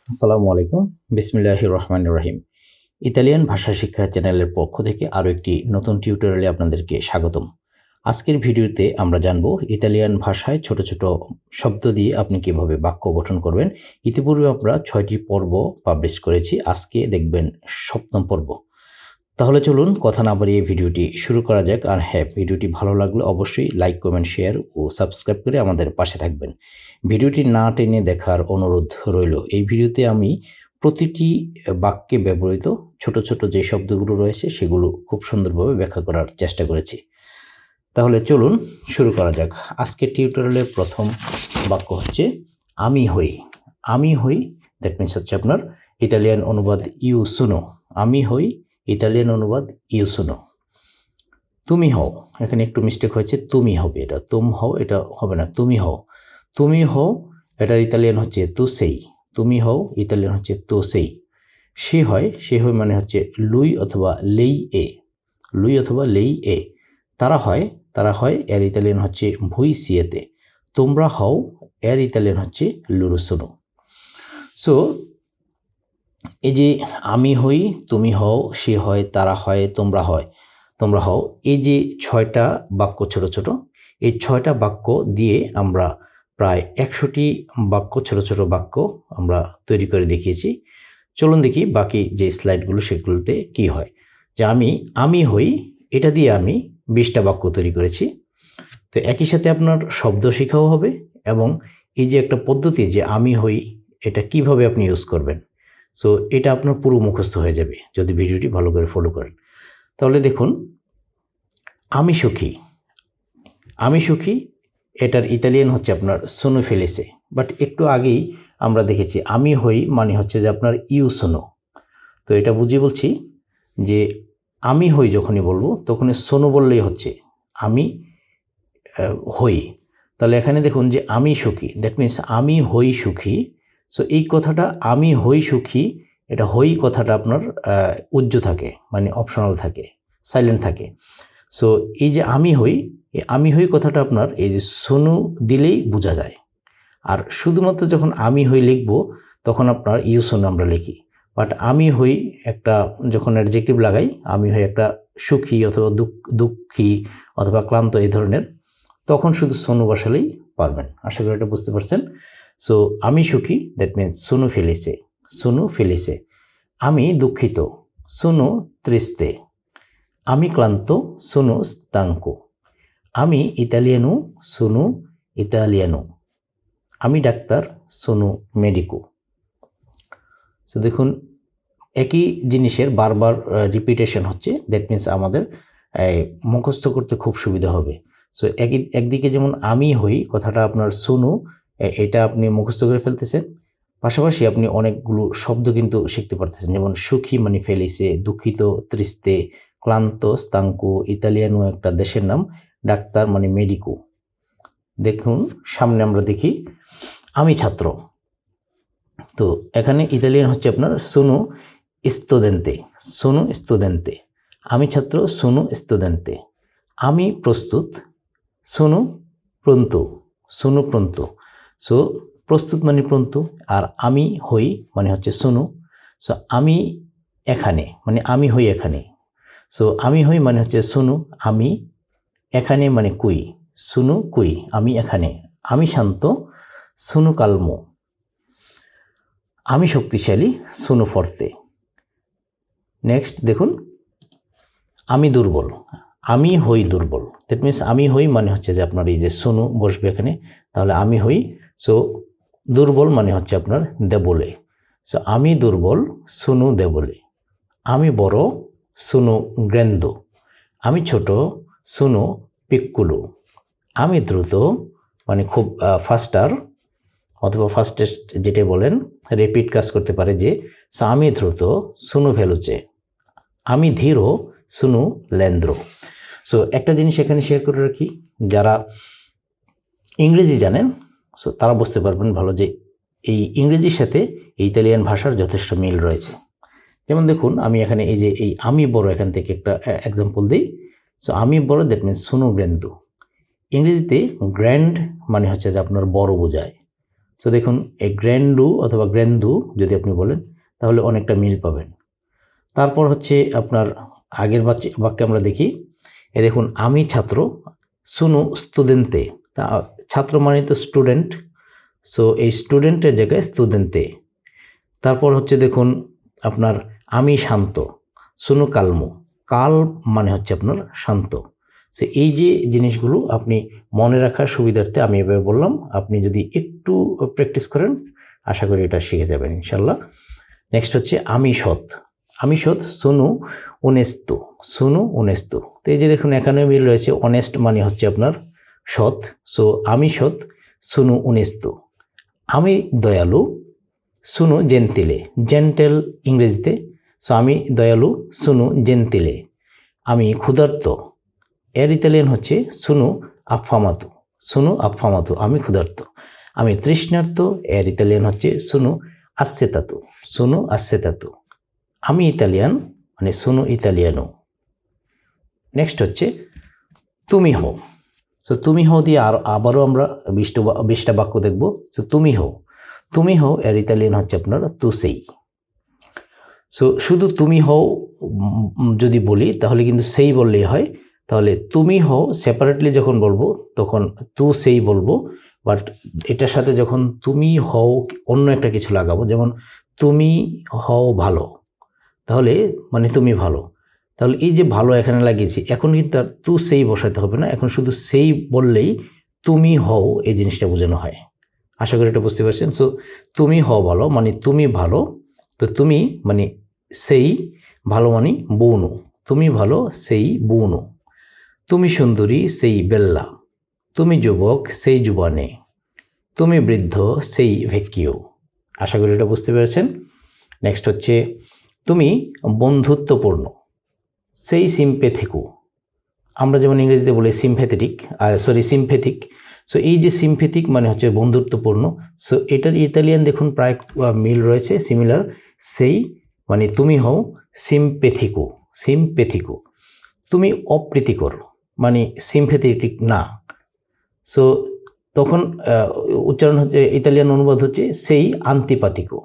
আসসালামু আলাইকুম। বিসমিল্লাহির রহমানির রহিম। ইতালিয়ান ভাষা শিক্ষা চ্যানেলের পক্ষ থেকে আরও একটি নতুন টিউটোরিয়ালে আপনাদেরকে স্বাগতম। আজকের ভিডিওতে আমরা জানব ইতালিয়ান ভাষায় ছোট ছোট শব্দ দিয়ে আপনি কিভাবে বাক্য গঠন করবেন। ইতিপূর্বে আমরা ৬টি পর্ব পাবলিশ করেছি। আজকে দেখবেন ৭ম পর্ব। তাহলে চলুন কথা না বাড়িয়ে ভিডিওটি শুরু করা যাক। আর হ্যাঁ, ভিডিওটি ভালো লাগলে অবশ্যই লাইক, কমেন্ট, শেয়ার ও সাবস্ক্রাইব করে আমাদের পাশে থাকবেন। ভিডিওটি না টেনে দেখার অনুরোধ রইল। এই ভিডিওতে আমি প্রতিটি বাক্যে ব্যবহৃত ছোট ছোট যে শব্দগুলো রয়েছে সেগুলো খুব সুন্দরভাবে ব্যাখ্যা করার চেষ্টা করেছি। তাহলে চলুন শুরু করা যাক। আজকের টিউটোরিয়ালের প্রথম বাক্য হচ্ছে আমি হই। আমি হই দ্যাট মিনস হচ্ছে আপনার ইতালিয়ান অনুবাদ ইউ সুনো। আমি হই ইতালিয়ান অনুবাদ ইউ সুনো। তুমি হও, এখানে একটু মিস্টেক হয়েছে, তুমি হবে, এটা তুম হও এটা হবে না, তুমি হও। তুমি হও এটার ইতালিয়ান হচ্ছে তু সেই। তুমি হও ইতালিয়ান হচ্ছে তু সেই। সে হয় মানে হচ্ছে লুই অথবা লেই এ। লুই অথবা লেই এ। তারা হয় এর ইতালিয়ান হচ্ছে ভুই সিয়েতে। তোমরা হও এর ইতালিয়ান হচ্ছে লুরু সোনো। সো এই যে আমি হই, তুমি হও, সে হয়, তারা হয়, তোমরা হও, এই যে ৬টা বাক্য ছোট ছোট, এই ৬টা বাক্য দিয়ে আমরা প্রায় ১০০টি বাক্য ছোট ছোট বাক্য আমরা তৈরি করে দেখিয়েছি। চলুন দেখি বাকি যে স্লাইডগুলো সেগুলোতে কি হয়। যে আমি হই এটা দিয়ে আমি ২০টা বাক্য তৈরি করেছি। তো একই সাথে আপনার শব্দ শেখাও হবে এবং এই যে একটা পদ্ধতি যে আমি হই এটা কিভাবে আপনি ইউজ করবেন, সো এটা আপনার পুরো মুখস্থ হয়ে যাবে যদি ভিডিওটি ভালো করে ফলো করেন। তাহলে দেখুন, আমি সুখী। আমি সুখী এটার ইতালিয়ান হচ্ছে আপনার সোনো ফেলেসে। বাট একটু আগেই আমরা দেখেছি আমি হই মানে হচ্ছে যে আপনার ইউ সোনো। তো এটা বুঝিয়ে বলছি যে আমি হই যখনই বলবো তখনই সোনো বললেই হচ্ছে আমি হই। তাহলে এখানে দেখুন যে আমি সুখী, দ্যাট মিনস আমি হই সুখী। সো এই কথাটা আমি হই সুখী, এটা হই কথাটা আপনার উজ্জ থাকে, মানে অপশনাল থাকে, সাইলেন্ট থাকে। সো এই যে আমি হই, এই আমি হই কথাটা আপনার এই যে সোনু দিলেই বোঝা যায়। আর শুধুমাত্র যখন আমি হই লিখব তখন আপনার ইউ সোনু আমরা লিখি। বাট আমি হই একটা যখন অ্যাডজেক্টিভ লাগাই, আমি হই একটা সুখী অথবা দুঃখী অথবা ক্লান্ত এই ধরনের, তখন শুধু সোনু বসালেই পারবেন। আশা করি এটা বুঝতে পারছেন। সো আমি সুখী দ্যাট মিনস সোনু ফেলিসে। সোনু ফেলিসে। আমি দুঃখিত, সোনু ত্রিস্তে। আমি ক্লান্ত, সোনু স্তাঙ্কো। আমি ইতালিয়ানো, সোনু ইতালিয়ানো। আমি ডাক্তার, সোনু মেডিকো। সো দেখুন একই জিনিসের বারবার রিপিটেশন হচ্ছে, দ্যাট মিনস আমাদের মুখস্থ করতে খুব সুবিধা হবে। সো একদিকে যেমন আমি হই কথাটা আপনার সোনু, এটা আপনি মুখস্থ করে ফেলতেছেন, পাশাপাশি আপনি অনেকগুলো শব্দ কিন্তু শিখতে পারতেছেন। যেমন সুখী মানে ফেলিসে, দুঃখিত ত্রিস্তে, ক্লান্ত স্তাঙ্কো, ইতালিয়ানো একটা দেশের নাম, ডাক্তার মানে মেডিকো। দেখুন সামনে আমরা দেখি আমি ছাত্র। তো এখানে ইতালিয়ান হচ্ছে আপনার সোনো স্তুদেন্তে। সোনো স্তুদেন্তে। আমি ছাত্র, সোনো স্তুদেন্তে। আমি প্রস্তুত, সোনো প্রন্তু। সোনো প্রন্তু। সো প্রস্তুত মানে প্রন্তু, আর আমি হই মানে হচ্ছে সোনো। সো আমি এখানে মানে আমি হই এখানে। সো আমি হই মানে হচ্ছে সোনো। আমি এখানে মানে কুই। সোনো কুই, আমি এখানে। আমি শান্ত, সোনো কালমো। আমি শক্তিশালী, সোনো ফর্তে। নেক্সট দেখুন আমি দুর্বল। আমি হই দুর্বল, দ্যাট মিনস আমি হই মানে হচ্ছে যে আপনার এই যে সোনু বসবে এখানে, তাহলে আমি হই। সো দুর্বল মানে হচ্ছে আপনার দেবলে। সো আমি দুর্বল, সোনু দেবলে। আমি বড়, সোনু গ্রেন্দো। আমি ছোট, সোনু পিক্কুলো। আমি দ্রুত মানে খুব ফাস্টার অথবা ফাস্টেস্ট যেটা বলেন, রেপিড কাজ করতে পারে যে। সো আমি দ্রুত, সোনু ভেলুচে। আমি ধীর, সোনু লেন্দ্র। সো একটা জিনিস এখানে শেয়ার করে রাখি, যারা ইংরেজি জানেন সো তারা বুঝতে পারবেন ভালো যে এই ইংরেজির সাথে এই ইতালিয়ান ভাষার যথেষ্ট মিল রয়েছে। যেমন দেখুন আমি এখানে এই যে এই আমি বড়, এখান থেকে একটা এক্সাম্পল দিই। সো আমি বড় দ্যাট মিনস সোনু গ্র্যান্ডো। ইংরেজিতে গ্র্যান্ড মানে হচ্ছে যে আপনার বড় বোঝায়। সো দেখুন এই গ্র্যান্ডু অথবা গ্র্যান্দু যদি আপনি বলেন তাহলে অনেকটা মিল পাবেন। তারপর হচ্ছে আপনার আগের বাক্যে আমরা দেখি, দেখুন আমি ছাত্র, সুনু স্টুডেন্টে, তা ছাত্র মানে তো স্টুডেন্ট, সো এই স্টুডেন্টের জায়গায় স্টুডেন্টে। তারপর হচ্ছে দেখুন আপনার আমি শান্ত, সুনু কালমু, কাল মানে হচ্ছে আপনার শান্ত। সো এই যে জিনিসগুলো আপনি মনে রাখার সুবিধার্থে আমি এভাবে বললাম, আপনি যদি একটু প্র্যাকটিস করেন আশা করি এটা শিখে যাবেন ইনশাল্লাহ। নেক্সট হচ্ছে আমি সৎ, আমি সৎ, সুনু অনেস্তো, সুনু অনেস্তো। তো এই যে দেখুন এখানে মিল রয়েছে, অনেস্ট মানে হচ্ছে আপনার সৎ, সো আমি সৎ, সুনু অনেস্তো। আমি দয়ালু, সুনু জেন্তিলে, জেন্টেল ইংরেজিতে, সো আমি দয়ালু, সুনু জেন্তিলে। আমি ক্ষুধার্ত, এর ইতালিয়ান হচ্ছে সুনু আফামাতু, সুনু আফামাতু, আমি ক্ষুধার্ত। আমি তৃষ্ণার্ত, এর ইতালিয়ান হচ্ছে সুনু আসেতাতু, সুনু আসেতাতু। আমি ইতালিয়ান মানে সুনু ইতালিয়ানো। নেক্সট হচ্ছে তুমি হও, সো তুমি হও দিয়ে আবারও আমরা 20টা বাক্য দেখব। সো তুমি হও, তুমি হও এর ইতালিয়ান হচ্ছে আপনার তু সেই। সো শুধু তুমি হও যদি বলি তাহলে কিন্তু সেই বললেই হয়, তাহলে তুমি হও সেপারেটলি যখন বলবো তখন তু সেই বলবো, বাট এটার সাথে যখন তুমি হও অন্য একটা কিছু লাগাবো, যেমন তুমি হও ভালো, তাহলে মানে তুমি ভালো, তাহলে এই যে ভালো এখানে লাগিয়েছি, এখন কিন্তু আর তু সেই বসাতে হবে না, এখন শুধু সেই বললেই তুমি হও এই জিনিসটা বোঝানো হয়। আশা করি এটা বুঝতে পারছেন। সো তুমি হও ভালো মানে তুমি ভালো, তো তুমি মানে সেই, ভালো মানে বৌনু, তুমি ভালো সেই বৌনু। তুমি সুন্দরী সেই বেল্লা, তুমি যুবক সেই যুবানে, তুমি বৃদ্ধ সেই ভেক্কিও। আশা করি এটা বুঝতে পেরেছেন। নেক্সট হচ্ছে তুমি বন্ধুত্বপূর্ণ সেই সিম্পেথিকু, আমরা যেমন ইংরেজিতে বলি সিম্প্যাথেটিক, সিম্প্যাথিক। সো এই যে সিম্প্যাথিক মানে হচ্ছে বন্ধুত্বপূর্ণ, সো এটার ইতালিয়ান দেখুন প্রায় মিল রয়েছে, সিমিলার। সেই মানে তুমি হও সিম্প্যাথিকু, সিম্প্যাথিকু। তুমি অপ্রীতিকর মানে সিম্প্যাথেটিক না, সো তখন উচ্চারণ হচ্ছে, ইতালিয়ান অনুবাদ হচ্ছে সেই আন্তিপাতিকো,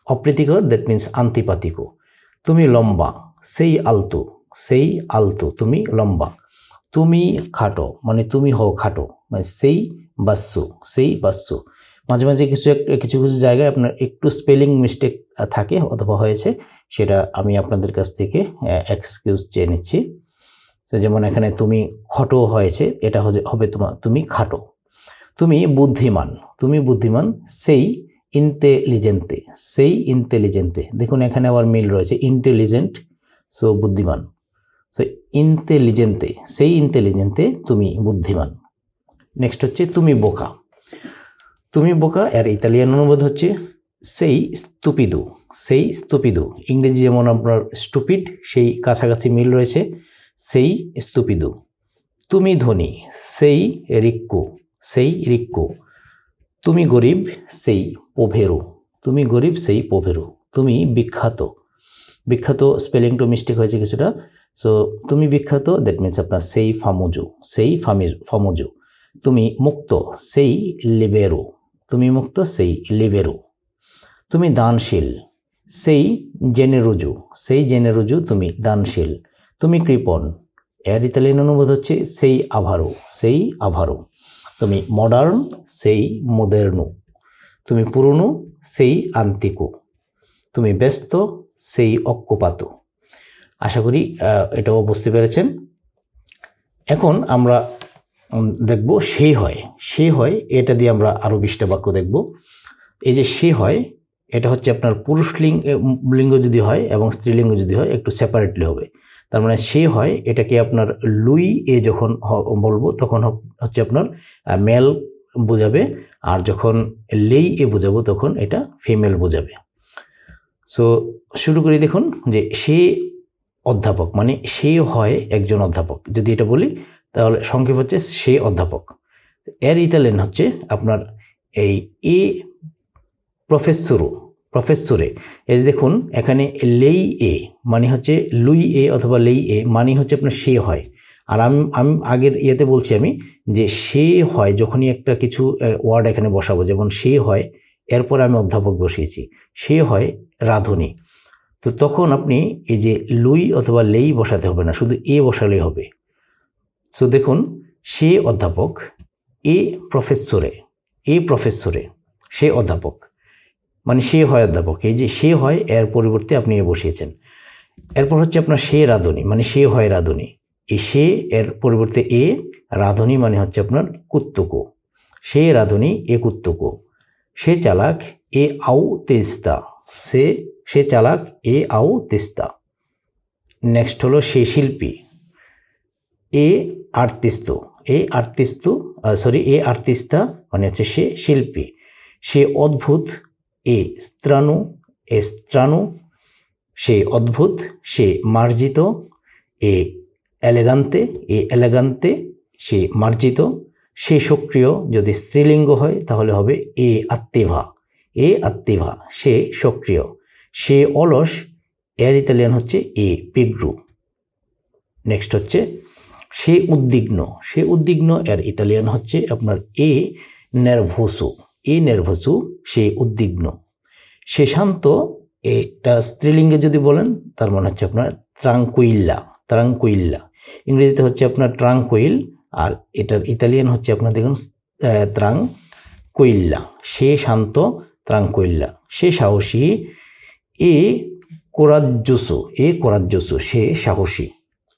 অপ্রীতিকর দ্যাট মিনস আন্তিপাতিকো। তুমি লম্বা সেই আলতু, সেই আলতু, তুমি লম্বা। তুমি খাটো মানে তুমি হও খাটো, মানে সেই বাস্যু, সেই বাস্যু। মাঝে মাঝে কিছু কিছু জায়গায় আপনার একটু স্পেলিং মিস্টেক থাকে অথবা হয়েছে, সেটা আমি আপনাদের কাছ থেকে এক্সকিউজ চেয়ে নিচ্ছি। তো যেমন এখানে তুমি খটো হয়েছে, এটা হবে তুমি খাটো। তুমি বুদ্ধিমান, তুমি বুদ্ধিমান সেই ইন্টেলিজেন্টে, সেই ইন্টেলিজেন্টে। দেখুন এখানে আবার মিল রয়েছে, ইন্টেলিজেন্ট সো বুদ্ধিমান, সো ইন্টেলিজেন্টে, সেই ইন্টেলিজেন্টে তুমি বুদ্ধিমান। নেক্সট হচ্ছে তুমি বোকা, তুমি বোকা এর ইতালিয়ান অনুবাদ হচ্ছে সেই স্তুপিদু, সেই স্তুপিদু। ইংরেজি যেমন আপনার স্টুপিড, সেই কাছাকাছি মিল রয়েছে, সেই স্তুপিদু। তুমি ধনী সেই রিক্কু, সেই রিক্কু। তুমি গরিব সেই পোভেরু, তুমি গরিব সেই পোভেরু। তুমি বিখ্যাত, বিখ্যাত স্পেলিংটা মিস্টেক হয়েছে কিছুটা, সো তুমি বিখ্যাত দ্যাট মিনস আপনার সেই ফামুজু, সেই ফামুজু। তুমি মুক্ত সেই লিবেরো, তুমি মুক্ত সেই লিবেরো। তুমি দানশীল সেই জেনেরুজু, সেই জেনেরুজু, তুমি দানশীল। তুমি কৃপণ এর ইতালিয়ান অনুবাদ হচ্ছে সেই আভারো, সেই আভারো। তুমি মডার্ন সেই মোদেরনু, তুমি পুরনো সেই আন্তিকু। তুমি ব্যস্ত সেই অক্কুপাতো। আশা করি এটাও বুঝতে পেরেছেন। এখন আমরা দেখব সে হয়, সে হয়, এটা দিয়ে আমরা আরও 20টা বাক্য দেখব। এই যে সে হয়, এটা হচ্ছে আপনার পুরুষ লিঙ্গ যদি হয় এবং স্ত্রীলিঙ্গ যদি হয় একটু সেপারেটলি হবে। তার মানে সে হয়, এটাকে আপনার লুই এ যখন বলবো তখন হচ্ছে আপনার মেল বোঝাবে, আর যখন লেই এ বোঝাবো তখন এটা ফিমেল বোঝাবে। সো শুরু করি। দেখুন যে সে অধ্যাপক মানে সে হয় একজন অধ্যাপক, যদি এটা বলি তাহলে সংক্ষেপ হচ্ছে সে অধ্যাপক। এর ইতালিয়ান হচ্ছে আপনার এই এ প্রফেসরু, প্রফেসরে। এই দেখুন এখানে লেই এ মানে হচ্ছে লুই এ অথবা লেই এ মানে হচ্ছে আপনার সে হয়, আর আমি আমি আগের ইয়েতে বলছি আমি যে সে হয় যখনই একটা কিছু ওয়ার্ড এখানে বসাবো, যেমন সে হয়, এরপর আমি অধ্যাপক বসিয়েছি, সে হয় রাঁধুনি। তো তখন আপনি এই যে লুই অথবা লেই বসাতে হবে না, শুধু এ বসালেই হবে। সো দেখুন, সে অধ্যাপক, এ প্রফেসরে, সে অধ্যাপক, মানে সে হয় অধ্যাপক। এই যে সে হয় এর পরিবর্তে আপনি এ বসিয়েছেন। এরপর হচ্ছে আপনার সে রাঁধুনি, মানে সে হয় রাঁধুনি, এই সে এর পরিবর্তে এ, রাঁধুনি মানে হচ্ছে আপনার কুত্তুকো, সে রাঁধুনি এ কুত্তুকো। সে চালাক এ আউ তেস্তা, সে চালাক এ আউ তেস্তা। নেক্সট হলো সে শিল্পী, এ আর্টিস্তা মানে হচ্ছে সে শিল্পী। সে অদ্ভুত এ স্ত্রানু, সে অদ্ভুত, সে মার্জিত এ এলেগান্তে, সে মার্জিত। সে সক্রিয়, যদি স্ত্রীলিঙ্গ হয় তাহলে হবে এ আত্তিভা, সে সক্রিয়। সে অলস, এর ইতালিয়ান হচ্ছে এ পিগ্রু। নেক্সট হচ্ছে সে উদ্বিগ্ন, এর ইতালিয়ান হচ্ছে আপনার এ নেরভোসো, সে উদ্বিগ্ন। সে শান্ত, এটা স্ত্রীলিঙ্গে যদি বলেন তার মানে হচ্ছে আপনার ত্রাঙ্কুইল্লা, ইংরেজিতে হচ্ছে আপনার ট্রাঙ্কুইল, আর এটার ইতালিয়ান হচ্ছে আপনার দেখুন ত্রাঙ্কুইল্লা, সে শান্ত, ত্রাঙ্কুইল্লা। সে সাহসী এ কোরাজ্জোসো, সে সাহসী,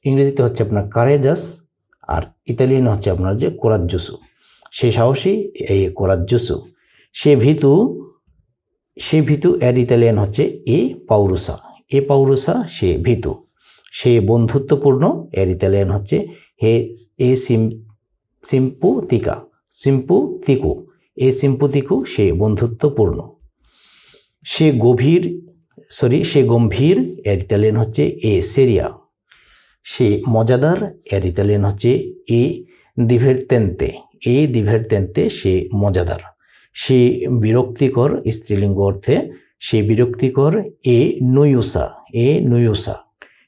ইংরেজিতে হচ্ছে আপনার কারেজাস, আর ইতালিয়ান হচ্ছে আপনার যে কোরাজ্জোসো, সে সাহসী এ কোরাজ্জোসো। সে ভীতু, এর ইতালিয়ান হচ্ছে এ পাউরুসা, সে ভীতু। সে বন্ধুত্বপূর্ণ, এর ইতালিয়ান হচ্ছে সিম্পুতিকো, সে বন্ধুত্বপূর্ণ। সে গম্ভীর, এর ইতালিয়ান হচ্ছে এ সেরিয়া। সে মজাদার, এর ইতালিয়ান হচ্ছে এ দিভেরতেন্তে, সে মজাদার। সে বিরক্তিকর, স্ত্রীলিঙ্গ অর্থে সে বিরক্তিকর এ নুয়োসা।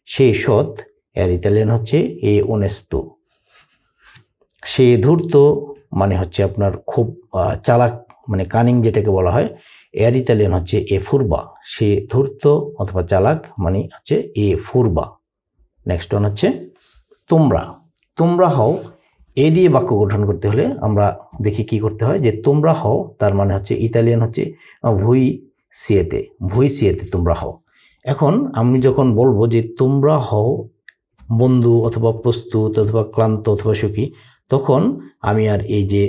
সে সৎ, এর ইতালিয়ান হচ্ছে এ ওনেস্তো। সে ধূর্ত মানে হচ্ছে আপনার খুব চালাক, মানে কানিং যেটাকে বলা হয়, এর ইতালিয়ান হচ্ছে এ ফুরবা। সে ধূর্ত অথবা চালাক মানে হচ্ছে এ ফুরবা। নেক্সট ওয়ান হচ্ছে তোমরা হও, এ দিয়ে বাক্য গঠন করতে হলে আমরা দেখি কি করতে হয়, যে তোমরা হও তার মানে হচ্ছে ইতালিয়ান হচ্ছে ভুই সিয়েতে, তোমরা হও। এখন আমি যখন বলবো যে তোমরা হও বন্ধু অথবা প্রস্তুত অথবা ক্লান্ত অথবা সুখী, তখন আমি আর এই যে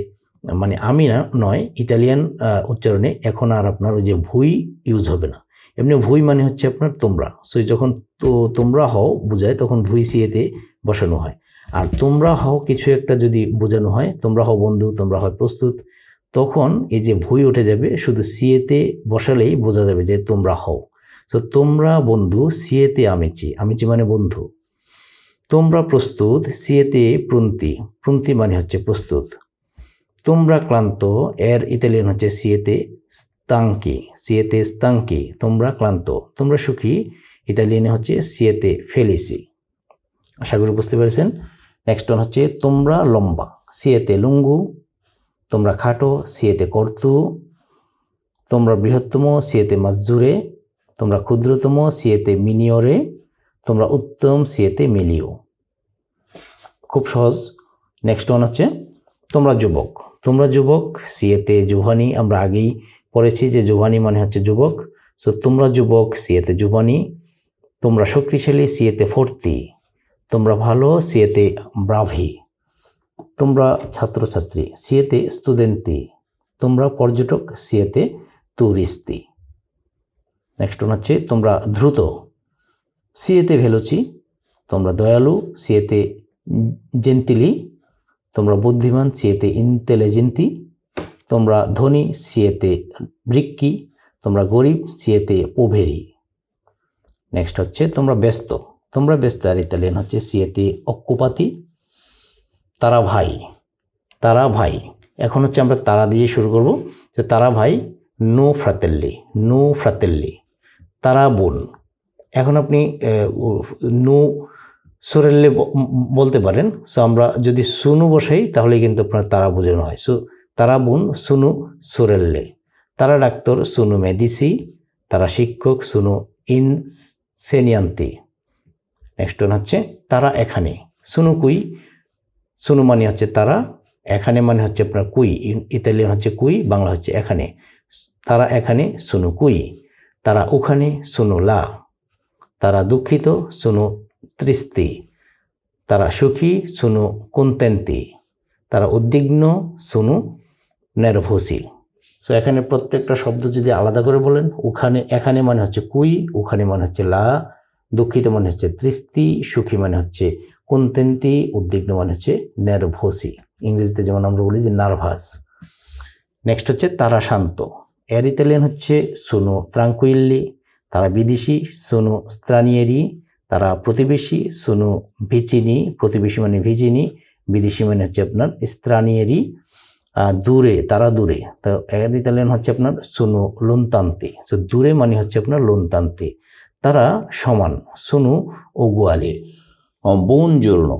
মানে আমি নয়, ইতালিয়ান উচ্চারণে এখন আর আপনার ওই যে ভুই ইউজ হবে না। এমনি ভুই মানে হচ্ছে আপনার তোমরা, সো যখন তোমরা হও বোঝায় তখন ভুই সিয়েতে বসানো হয়। আর তোমরা হও কিছু একটা যদি বোঝানো হয়, তোমরা হও বন্ধু, তোমরা হয় প্রস্তুত, তখন এই যে ভুই উঠে যাবে, শুধু সিয়েতে বসালেই বোঝা যাবে যে তোমরা হও। তো তোমরা বন্ধু, সিয়েতে আমিচি মানে বন্ধু। তোমরা প্রস্তুত, সিয়েতে প্রুন্তি মানে হচ্ছে প্রস্তুত। তোমরা ক্লান্ত, এর ইতালিয়ান হচ্ছে সিয়েতে স্তাঙ্কি, তোমরা ক্লান্ত। তোমরা সুখী, ইতালিয়ানে হচ্ছে সিয়েতে ফেলিসি। আশা করি বুঝতে পেরেছেন। নেক্সট ওয়ান হচ্ছে তোমরা লম্বা, সিয়েতে লুঙ্গু। তোমরা খাটো, সিয়েতে কর্তু। তোমরা বৃহত্তম, সিয়েতে মাজজুরে। তোমরা ক্ষুদ্রতম, সিয়েতে মিনিওরে। তোমরা উত্তম, সিয়েতে মিলিও। খুব সহজ। নেক্সট ওয়ান হচ্ছে তোমরা যুবক, সিয়েতে জুভানি। আমরা আগেই পড়েছি যে জুভানি মানে হচ্ছে যুবক, সো তোমরা যুবক, সিয়েতে জুভানি। তোমরা শক্তিশালী, সিয়েতে ফোর্তি। তোমরা ভালো, সিয়েতে ব্রাভি। তোমরা ছাত্রছাত্রী, সিয়েতে স্টুডেন্টি। তোমরা পর্যটক, সিয়েতে টুরিস্তি। নেক্সট ওয়ান হচ্ছে তোমরা দ্রুত, সিয়েতে ভেলোচি। তোমরা দয়ালু, সিয়েতে জেন্টিলি। তোমরা বুদ্ধিমান, সিয়েতে ইন্টেলিজেন্টি। তোমরা ধনী, সিয়েতে রিক্কি। তোমরা গরিব, সিয়েতে পোভেরি। নেক্সট হচ্ছে তোমরা ব্যস্ত, আর ইতালিয়ান হচ্ছে সিয়েতে অক্কুপাতি। তারা ভাই, এখন হচ্ছে আমরা তারা দিয়ে শুরু করব। যে তারা ভাই, নো ফ্রাতেল্লি। তারা বোন। এখন আপনি নো সোরেল্লে বলতে পারেন। সো আমরা যদি সুনু বসাই তাহলে কিন্তু আপনার তারা বোঝানো হয়। সো তারা বোন সুনু সোরেল্লে, তারা ডাক্তার সুনু মেডিসি, তারা শিক্ষক সুনু ইনসেনিয়ান্তি। নেক্সট ওয়ান হচ্ছে তারা এখানে, সুনু কুই, সুনু মানে হচ্ছে তারা, এখানে মানে হচ্ছে আপনার কুই, ইতালিয়ান হচ্ছে কুই, বাংলা হচ্ছে এখানে। তারা এখানে সুনু কুই, তারা ওখানে সুনু লা, তারা দুঃখিত সুনু তৃস্তি, তারা সুখী সুনু কোন্তেন্তি, তারা উদ্বিগ্ন সুনু নেরভোসি। সো এখানে প্রত্যেকটা শব্দ যদি আলাদা করে বলেন, ওখানে এখানে মানে হচ্ছে কুই, ওখানে মানে হচ্ছে লা, দুঃখিত মানে হচ্ছে তৃস্তি, সুখী মানে হচ্ছে কোন্তেন্তি, উদ্বিগ্ন মানে হচ্ছে নেরভোসি। ইংরেজিতে যেমন আমরা বলি যে নার্ভাস। নেক্সট হচ্ছে তারা শান্ত, এর ইতালিয়ান হচ্ছে সুনো ট্রাঙ্কুইল্লি, তারা বিদেশি সুনো স্ত্রানিয়েরি, তারা প্রতিবেশী সুনো ভিচিনি, প্রতিবেশী মানে ভিচিনি, বিদেশি মানে হচ্ছে আপনার স্ত্রানিয়েরি, দূরে তারা দূরে, তো এর ইতালিয়ান হচ্ছে আপনার সুনো লোনতান্তি। সো দূরে মানে হচ্ছে আপনার লোনতান্তি। তারা সমান সুনো ওগুয়ালি। বুনজোর্নো,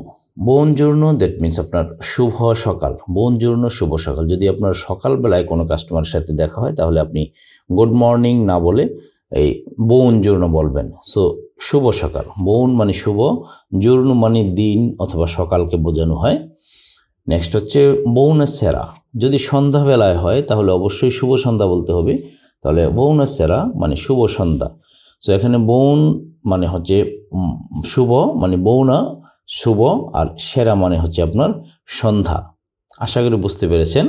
বুনজোর্নো দ্যাট মিনস আপনার শুভ সকাল। বুনজোর্নো শুভ সকাল। যদি আপনার সকালবেলায় কোনো কাস্টমারের সাথে দেখা হয় তাহলে আপনি গুড মর্নিং না বলে এই বুনজোর্নো বলবেন। সো শুভ সকাল, বুন মানে শুভ, জোর্নো মানে দিন অথবা সকালকে বোঝানো হয়। নেক্সট হচ্ছে বৌনাসেরা, যদি সন্ধ্যাবেলায় হয় তাহলে অবশ্যই শুভ সন্ধ্যা বলতে হবে, তাহলে বৌনাসেরা মানে শুভ সন্ধ্যা। সো এখানে বৌন মানে হচ্ছে শুভ, মানে বৌনা শুভ, আর সেরা মানে হচ্ছে আপনার সন্ধ্যা। আশা করি বুঝতে পেরেছেন।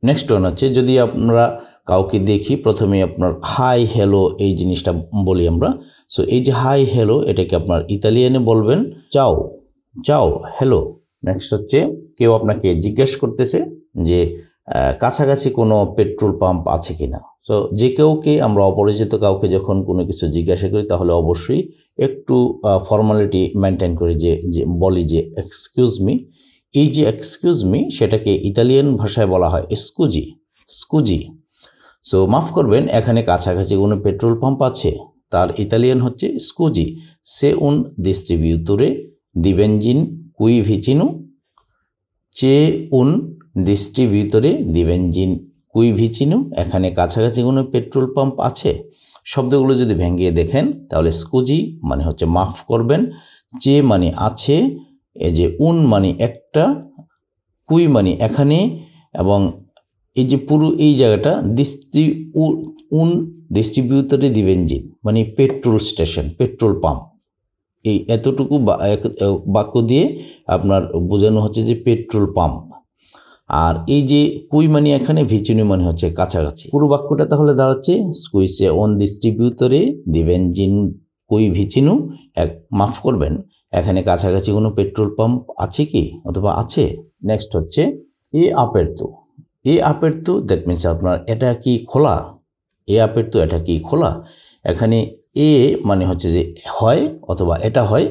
নেক্সট ওয়ান হচ্ছে যদি আমরা কাউকে দেখি, প্রথমে আপনার হাই হ্যালো এই জিনিসটা বলি আমরা। সো এই যে হাই হ্যালো, এটাকে আপনার ইতালিয়ানে বলবেন চাও, চাও হ্যালো। নেক্সট হচ্ছে কেউ আপনাকে জিজ্ঞেস করতেছে যে কাছাকাছি কোনো পেট্রোল পাম্প আছে কিনা। সো যে কেউকে আমরা অপরিচিত কাউকে যখন কোনো কিছু জিজ্ঞাসা করি তাহলে অবশ্যই একটু ফর্মালিটি মেনটেন করি, যে বলি যে এক্সকিউজ মি। এই যে এক্সকিউজ মি সেটাকে ইতালিয়ান ভাষায় বলা হয় স্কুজি, স্কুজি। সো মাফ করবেন, এখানে কাছাকাছি কোনো পেট্রোল পাম্প আছে, তার ইতালিয়ান হচ্ছে স্কুজি। সে উন ডিস্ট্রিবিউটরে দি বেনজিন কুই ভিচিনো, চে উন ডিস্ট্রিবিউটরে দি বেনজিন কুই ভিচিনো। এখানে কাছাকাছি কোনো পেট্রোল পাম্প আছে। শব্দগুলো যদি ভেঙে দেখেন তাহলে স্কুজি মানে হচ্ছে মাফ করবেন, চে মানে আছে, এই যে উন মানে একটা, কুই মানে এখানে, এবং এই যে পুরো এই জায়গাটা উন ডিস্ট্রিবিউটরে দি বেনজিন মানে পেট্রোল স্টেশন, পেট্রোল পাম্প। এই এতটুকু বাক্য দিয়ে আপনার বোঝানো হচ্ছে যে পেট্রোল পাম্প। আর এই যে কুই মানে এখানে, ভিচিনো মানে হচ্ছে কাছাকাছি। পুরো বাক্যটা তাহলে দাঁড়াচ্ছে স্কুইসে অন ডিস্ট্রিবিউটরে দি বেনজিন কুই ভিচিনো। মাফ করবেন, এখানে কাছাকাছি কোনো পেট্রোল পাম্প আছে কি অথবা আছে। নেক্সট হচ্ছে এ আপারতো, এ আপারতো দ্যাট মিনস আপনার এটা কি খোলা, এ আপারতো এটা কি খোলা। এখানে এ মানে হচ্ছে যে হয় অথবা এটা হয়,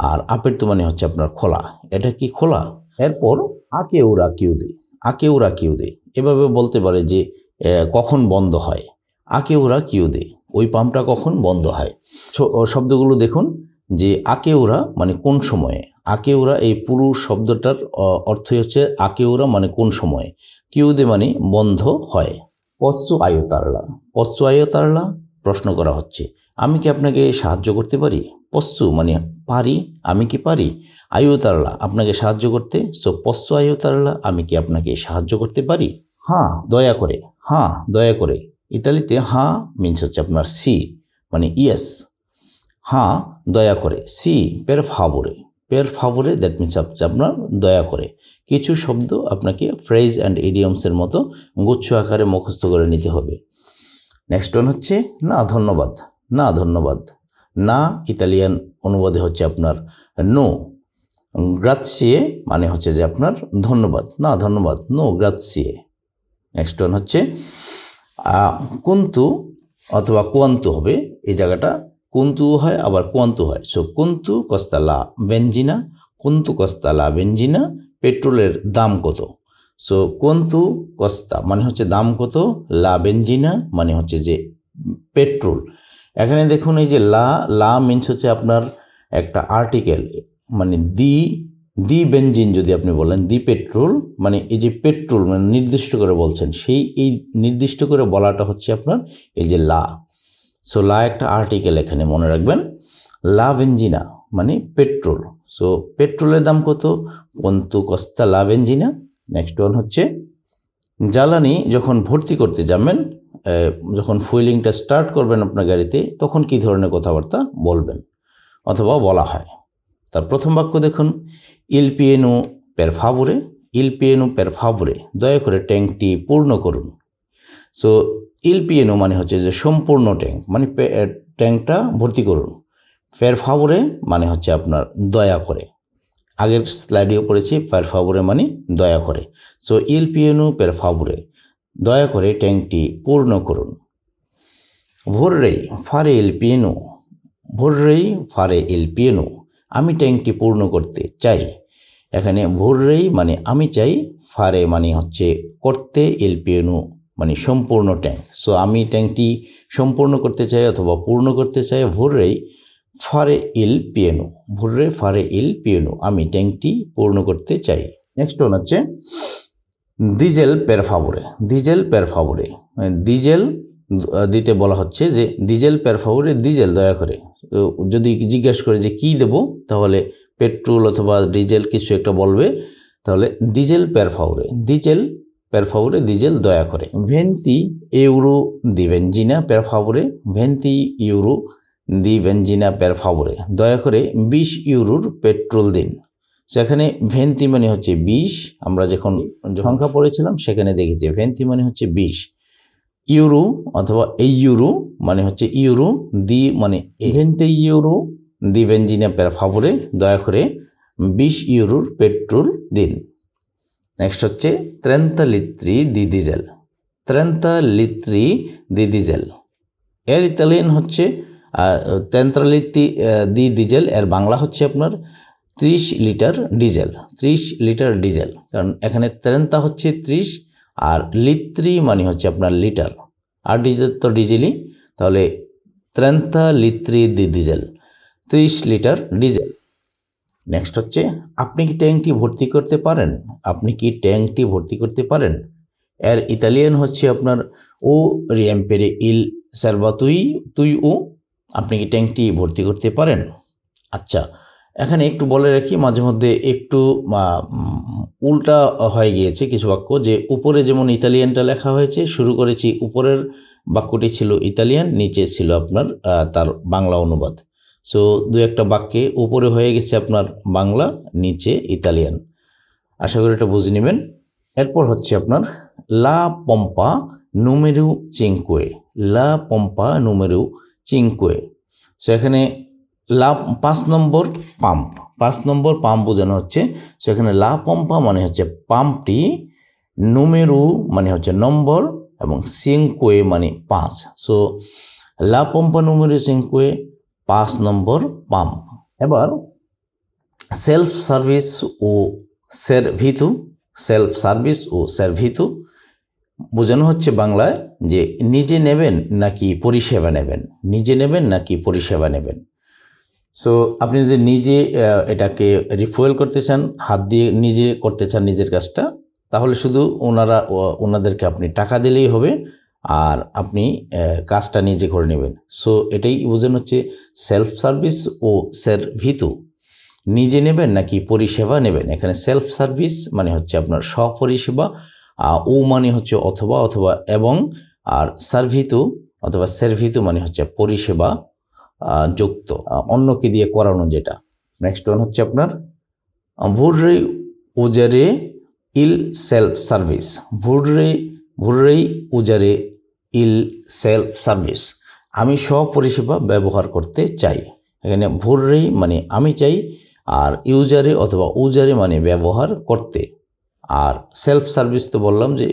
আর আপারতো মানে হচ্ছে আপনার খোলা, এটা কি খোলা। এরপর আকে ওরা কিউ দে, আকে ওরা কিউ দে, এভাবে বলতে পারে যে কখন বন্ধ হয়, আকে ওরা কিউ দে, ওই পাম্পটা কখন বন্ধ হয়। শব্দগুলো দেখুন যে আকে ওরা মানে কোন সময়ে, আকে ওরা এই পুরো শব্দটার অর্থই হচ্ছে আকে ওরা মানে কোন সময়ে, কিউ দে মানে বন্ধ হয়। পশ্চু আয়তারলা, পশ্চু আয়তারলা প্রশ্ন করা হচ্ছে, আমি কি আপনাকে সাহায্য করতে পারি। পশ্চু মানে পারি, আমি কি পারি। আয়তারলা আপনাকে সাহায্য করতে। সো পশ্চু আয়তারলা আমি কি আপনাকে সাহায্য করতে পারি। হ্যাঁ দয়া করে, হ্যাঁ দয়া করে। ইতালিতে হ্যাঁ মিনস হচ্ছে আপনার সি মানে ইয়েস, হ্যাঁ দয়া করে। সি পের ফাভোরে, পের ফাভোরে দ্যাট মিনস আপনার দয়া করে। কিছু শব্দ আপনাকে ফ্রেজ অ্যান্ড ইডিয়মসের মতো গুচ্ছ আকারে মুখস্থ করে নিতে হবে। নেক্সট ওয়ান হচ্ছে না ধন্যবাদ, না ধন্যবাদ। না ইতালিয়ান অনুবাদে হচ্ছে আপনার নো, গ্রাৎসিয়ে মানে হচ্ছে যে আপনার ধন্যবাদ, না ধন্যবাদ, নো গ্রাৎসিয়ে। নেক্সট ওয়ান হচ্ছে কুন্তু অথবা কোয়ান্তু হবে, এই জায়গাটা কুন্তু হয় আবার কোয়ান্তু হয়। সো কুন্তু কস্তা লা বেনজিনা, কুন্তু কস্তা লা বেনজিনা, পেট্রোলের দাম কত। সো কোয়ান্তু কস্তা মানে হচ্ছে দাম কত, লা বেনজিনা মানে হচ্ছে যে পেট্রোল। এখানে দেখুন এই যে লা, লা মিনস হচ্ছে আপনার একটা আর্টিকেল, মানে দি বেনজিন যদি আপনি বলেন, দি পেট্রোল, মানে এই যে পেট্রোল মানে নির্দিষ্ট করে বলছেন, এই নির্দিষ্ট করে বলাটা হচ্ছে আপনার এই যে লা। সো লা একটা আর্টিকেল, এখানে মনে রাখবেন। লা বেনজিনা মানে পেট্রোল। সো পেট্রোলের দাম কত? কোনতু কস্তা লা বেনজিনা। নেক্সট ওয়ান হচ্ছে জ্বালানি যখন ভর্তি করতে যাবেন, যখন ফুয়েলিংটা স্টার্ট করবেন আপনার গাড়িতে, তখন কি ধরনের কথাবার্তা বলবেন অথবা বলা হয়। তার প্রথম বাক্য দেখুন, ইল পিয়েনো পের ফাভোরে, ইল পিয়েনো পের ফাভোরে, দয়া করে ট্যাঙ্কটি পূর্ণ করুন। সো ইল পিয়েনো মানে হচ্ছে যে সম্পূর্ণ ট্যাঙ্ক, মানে ট্যাঙ্কটা ভর্তি করুন। পের ফাভোরে মানে হচ্ছে আপনার দয়া করে, আগের স্লাইডেও পড়েছি পের ফাভোরে মানে দয়া করে। সো ইল পিয়েনো পের ফাভোরে, দয়া করে ট্যাঙ্কটি পূর্ণ করুন। ভোররেই ফারে ইল পিয়েনো, ভোররেই ফারে ইল পিয়েনো, আমি ট্যাঙ্কটি পূর্ণ করতে চাই। এখানে ভোররেই মানে আমি চাই, ফারে মানে হচ্ছে করতে, ইল পিয়েনো মানে সম্পূর্ণ ট্যাঙ্ক। সো আমি ট্যাঙ্কটি সম্পূর্ণ করতে চাই অথবা পূর্ণ করতে চাই। ভোররেই ফারে ইল পিয়েনো, ভোররে ফারে ইল পিয়েনো, আমি ট্যাঙ্কটি পূর্ণ করতে চাই। নেক্সট ওয়ান হচ্ছে ডিজেল পের ফাভোরে, ডিজেল পের ফাভোরে, ডিজেল দিতে বলা হচ্ছে যে ডিজেল পের ফাভোরে, ডিজেল দয়া করে। যদি জিজ্ঞেস করে যে কি দেব, তাহলে পেট্রোল অথবা ডিজেল কিছু একটা বলবে, তাহলে ডিজেল পের ফাভোরে, ডিজেল পের ফাভোরে, ডিজেল দয়া করে। ভেন্তি ইউরো দি বেনজিনা পের ফাভোরে, ভেন্তি ইউরো দি বেনজিনা পের ফাভোরে, দয়া করে 20 ইউরোর পেট্রোল দিন। সেখানে ভেন্তি মানে হচ্ছে 20, আমরা যখন সংখ্যা পড়েছিলাম সেখানে দেখেছি ভেন্তি মানে হচ্ছে 20, ইউরো অথবা এই ইউরো মানে হচ্ছে ইউরো, দি মানে ভেন্তে ইউরো দি বেনজিনা পের ফাভোরে, দয়া করে 20 ইউরোর পেট্রোল দিন। নেক্সট হচ্ছে 30 লিত্রি দি ডিজেল, 30 লিত্রি দি ডিজেল, এর ইতালিয়ান হচ্ছে 30 লিত্রি দি ডিজেল, এর বাংলা হচ্ছে আপনার 30 লিটার ডিজেল, 30 লিটার ডিজেল। কারণ এখানে 30 হচ্ছে 30 আর লিত্রি মানে হচ্ছে আপনার লিটার, আর ডিজেল তো ডিজেলই, তাহলে 30 লিত্রি দি ডিজেল, 30 লিটার ডিজেল। নেক্সট হচ্ছে আপনি কি ট্যাঙ্কটি ভর্তি করতে পারেন, আপনি কি ট্যাঙ্কটি ভর্তি করতে পারেন, এর ইতালিয়ান হচ্ছে আপনার ও রিএম্পেরে ইল সার্ভাতুই তুই ও, আপনি কি ট্যাঙ্কটি ভর্তি করতে পারেন। আচ্ছা, এখানে একটু বলে রাখি, মাঝে মধ্যে একটু উল্টা হয়ে গিয়েছে কিছু বাক্য, যে উপরে যেমন ইতালিয়ানটা লেখা হয়েছে, শুরু করেছি উপরের বাক্যটি ছিল ইতালিয়ান, নিচে ছিল আপনার তার বাংলা অনুবাদ। সো দু একটা বাক্যে উপরে হয়ে গেছে আপনার বাংলা, নিচে ইতালিয়ান। আশা করি এটা বুঝে নেবেন। এরপর হচ্ছে আপনার লা পম্পা নুমেরু চিংকুয়ে, লা পম্পা নুমেরু চিংকুয়ে। সো এখানে 5 নম্বর পাম্প, 5 নম্বর পাম্প বোঝানো হচ্ছে। সেখানে লা পম্পা মানে হচ্ছে পাম্পটি, নুমেরু মানে হচ্ছে নম্বর, এবং সিংকুয়ে মানে 5। সো লা পম্পা নুমেরু সিংকুয়ে, 5 নম্বর পাম্প। এবার সেলফ সার্ভিস ও সার্ভিতু, সেলফ সার্ভিস ও সার্ভিতু বোঝানো হচ্ছে বাংলায় যে নিজে নেবেন নাকি পরিষেবা নেবেন, নিজে নেবেন নাকি পরিষেবা নেবেন। সো আপনি যদি নিজে এটাকে রিফুয়েল করতে চান, হাত দিয়ে নিজে করতে চান নিজের কাজটা, তাহলে শুধু ওনাদেরকে আপনি টাকা দিলেই হবে, আর আপনি কাজটা নিজে করে নেবেন। সো এটাই বোঝানো হচ্ছে সেলফ সার্ভিস ও সার্ভিতু, নিজে নেবেন নাকি পরিষেবা নেবেন। এখানে সেলফ সার্ভিস মানে হচ্ছে আপনার স্বপরিষেবা, ও মানে হচ্ছে অথবা অথবা এবং, আর সার্ভিতু অথবা সার্ভিতু মানে হচ্ছে পরিষেবা যুক্ত, অন্যকে দিয়ে করানো যেটা। নেক্সট ওয়ান হচ্ছে আপনার ভোররে উজারে ইল সেলফ সার্ভিস, ভোররে উজারে ইল সেলফ সার্ভিস, আমি স্বপরিষেবা ব্যবহার করতে চাই। এখানে ভোররেই মানে আমি চাই, আর ইউজারে অথবা উজারে মানে ব্যবহার করতে, আর সেলফ সার্ভিস তো বললাম যে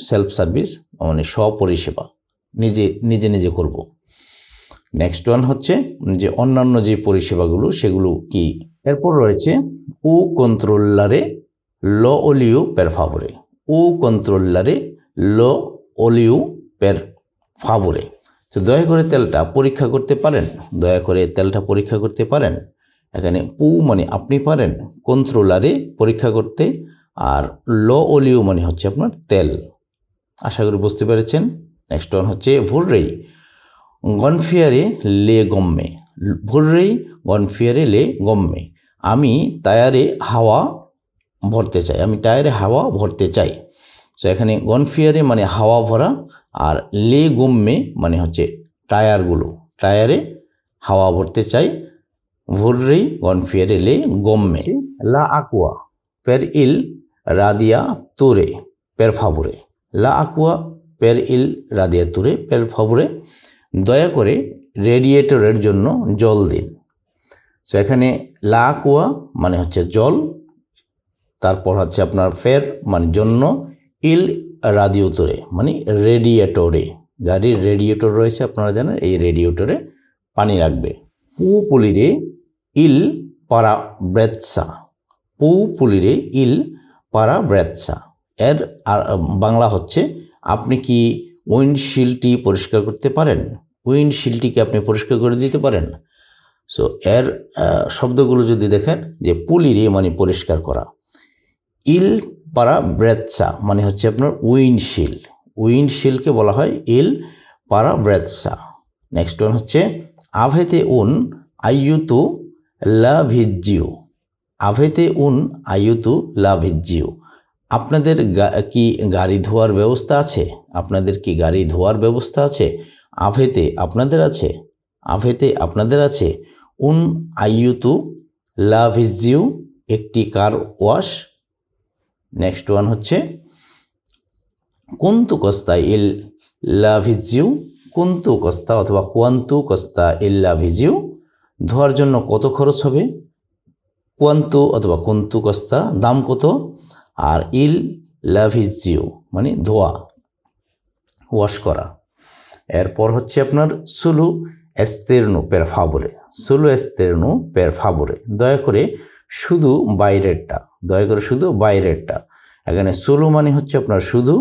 সেলফ সার্ভিস মানে স্বপরিষেবা, নিজে নিজে নিজে করব। নেক্সট ওয়ান হচ্ছে যে অন্যান্য যে পরিষেবাগুলো সেগুলো কি। এরপর রয়েছে ও কন্ট্রোলারে ল ওলিও পের ফাভোরে, ও কন্ট্রোলারে ল ওলিও পের ফাভোরে। তো দয়া করে তেলটা পরীক্ষা করতে পারেন, দয়া করে তেলটা পরীক্ষা করতে পারেন। এখানে পু মানে আপনি পারেন, কন্ট্রোলারে পরীক্ষা করতে, আর ল অলিও মানে হচ্ছে আপনার তেল। আশা করি বুঝতে পেরেছেন। নেক্সট ওয়ান হচ্ছে ভুররেই গনফিয়ারে লে গম্মে। ভুররেই গনফিয়ারে লে গম্মে, আমি টায়ারে হাওয়া ভরতে চাই, আমি টায়ারে হাওয়া ভরতে চাই। তো এখানে গনফিয়ারে মানে হাওয়া ভরা, আর লে গম্মে মানে হচ্ছে টায়ারগুলো, টায়ারে হাওয়া ভরতে চাই। ভুররেই গনফিয়ারে লে গম্মে লা আকুয়া পের ইল রাদিয়া তুরে পের ফাবুরে। লা আকুয়া পের ইল রাদিয়া তুরে পের ফাবুরে, দয়া করে রেডিয়েটরের জন্য জল দিন। সো এখানে লা আকুয়া মানে হচ্ছে জল, তারপর হচ্ছে আপনার ফের মানে জন্য, ইল রাদিয়েটরে মানে রেডিয়েটরে, গাড়ির রেডিয়েটর রয়েছে আপনারা জানেন, এই রেডিয়েটরে পানি রাখবে। পু পুলিরে ইল পারা ব্রেৎসা, পু পুলিরে ইল পারা ব্রেৎসা, এর আর বাংলা হচ্ছে আপনি কি উইন্ডশিল্ডটি পরিষ্কার করতে পারেন, উইন্ডশিল্ডটিকে আপনি পরিষ্কার করে দিতে পারেন। সো এর শব্দগুলো যদি দেখেন যে পুলিরে মানে পরিষ্কার করা, ইল পারা ব্রেৎসা মানে হচ্ছে আপনার উইন্ডশিল্ড, উইন্ডশিল্ডকে বলা হয় ইল পারা ব্রেৎসা। নেক্সট ওয়ান হচ্ছে আভেতে উন আইয়ুতু লা ভিজিও, আভেতে উন আইয়ুতু লা ভিজিও, আপনাদের কি গাড়ি ধোয়ার ব্যবস্থা আছে, আপনাদের কি গাড়ি ধোয়ার ব্যবস্থা আছে। আভেতে আপনাদের আছে, আভেতে আপনাদের আছে, উন আইয়ুতু লা ভিজিও একটি কার ওয়াশ। নেক্সট ওয়ান হচ্ছে কুন্তু কস্তা ইল লা ভিজিও, কুন্তু কস্তা অথবা কোয়ান্তু কস্তা ইল লা ভিজিও, ধোয়ার জন্য কত খরচ হবে। কোয়ান্তু অথবা কুন্তু কস্তা দাম কত, আর ইল লা ভিজিও মানে ধোয়া, ওয়াশ করা। এরপর হচ্ছে আপনার সুলু এস্তেরনু পের ফাবরে, সুলু এস্তেরনু পের ফাবরে, দয়া করে শুধু বাইরেরটা, দয়া করে শুধু বাইরেরটা। এখানে সুলু মানে হচ্ছে আপনার শুধু,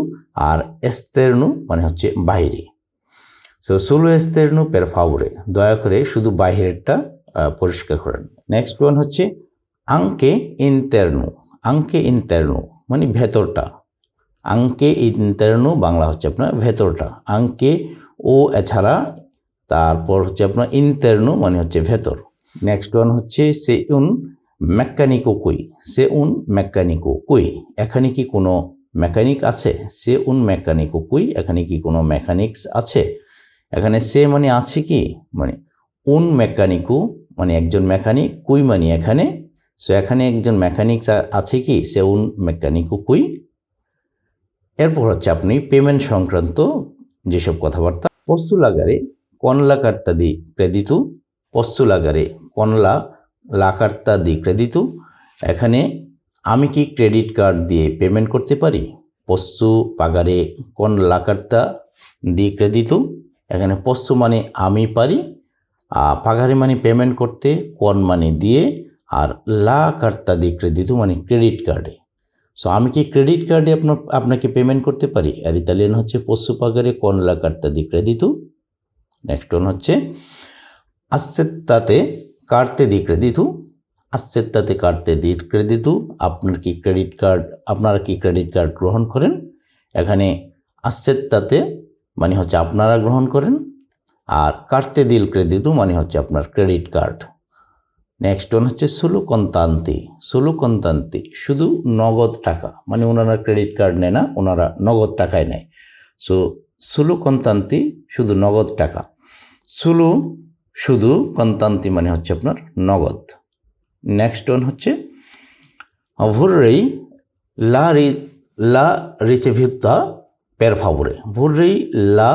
আর এস্তেরনু মানে হচ্ছে বাইরে। সো সুলু এস্তেরনু পের ফাবরে, দয়া করে শুধু বাইরেরটা পরিষ্কার করেন। নেক্সট ওয়ান হচ্ছে আংকে ইন্টারনু, আংকে ইন্টারনু মানে ভেতরটা, আংকে ইন্টারনু বাংলা হচ্ছে আপনার ভেতরটা, আংকে ও এছাড়া, তারপর হচ্ছে আপনার ইন্টারনু মানে হচ্ছে ভেতর। নেক্সট ওয়ান হচ্ছে সে উন মেকানিকো কুই, সে উন মেকানিকো কুই, এখানে কি কোনো মেকানিক আছে। সে উন মেকানিকো কুই, এখানে কি কোনো মেকানিক্স আছে। এখানে সে মানে আছে কি, মানে উন মেকানিকো মানে একজন মেকানিক, কুই মানে এখানে। সো এখানে একজন মেকানিক্স আছে কি, সে উন মেকানিকো কুই। এরপর হচ্ছে আপনি পেমেন্ট সংক্রান্ত যেসব কথাবার্তা, পস্তুলাগারে কনলা কার্তা দি ক্রেডিতু, পস্তুলাগারে কনলা লা কার্তা দি ক্রেডিতু, এখানে আমি কি ক্রেডিট কার্ড দিয়ে পেমেন্ট করতে পারি। পস্সু পাগারে কন লা কার্তা দি ক্রেডিতু, এখানে পস্সু মানে আমি পারি, পাগারে মানে পেমেন্ট করতে, কন মানে দিয়ে, আর লা কার্তা দি ক্রেডিতু মানে ক্রেডিট কার্ডে। সো আমি কি ক্রেডিট কার্ডে আপনাকে পেমেন্ট করতে পারি। আর ইতালিয়ান হচ্ছে পস্সু পাগারে কন লা কার্তা দি ক্রেডিতু। নেক্সট ওয়ান হচ্ছে আসেত্তাতে কার্তে দি ক্রেডিতু, আসেত্তাতে কার্তে দি ক্রেডিতু, আপনারা কি ক্রেডিট কার্ড গ্রহণ করেন। এখানে আসেত্তাতে মানে হচ্ছে আপনারা গ্রহণ করেন, আর কার্তে দিল ক্রেডিতু মানে হচ্ছে আপনার ক্রেডিট কার্ড। নেক্সট ওয়ান হচ্ছে সুলু কন্তান্তি, সুলু কন্তান্তি শুধু নগদ টাকা, মানে ওনারা ক্রেডিট কার্ড নেয় না, ওনারা নগদ টাকায় নেয়। সো সুলু কন্তান্তি শুধু নগদ টাকা, সুলু শুধু, কন্তান্তি মানে হচ্ছে আপনার নগদ। নেক্সট ওয়ান হচ্ছে ভুররেই লা রিচেভুতা পের ফাবরে, ভুররেই লা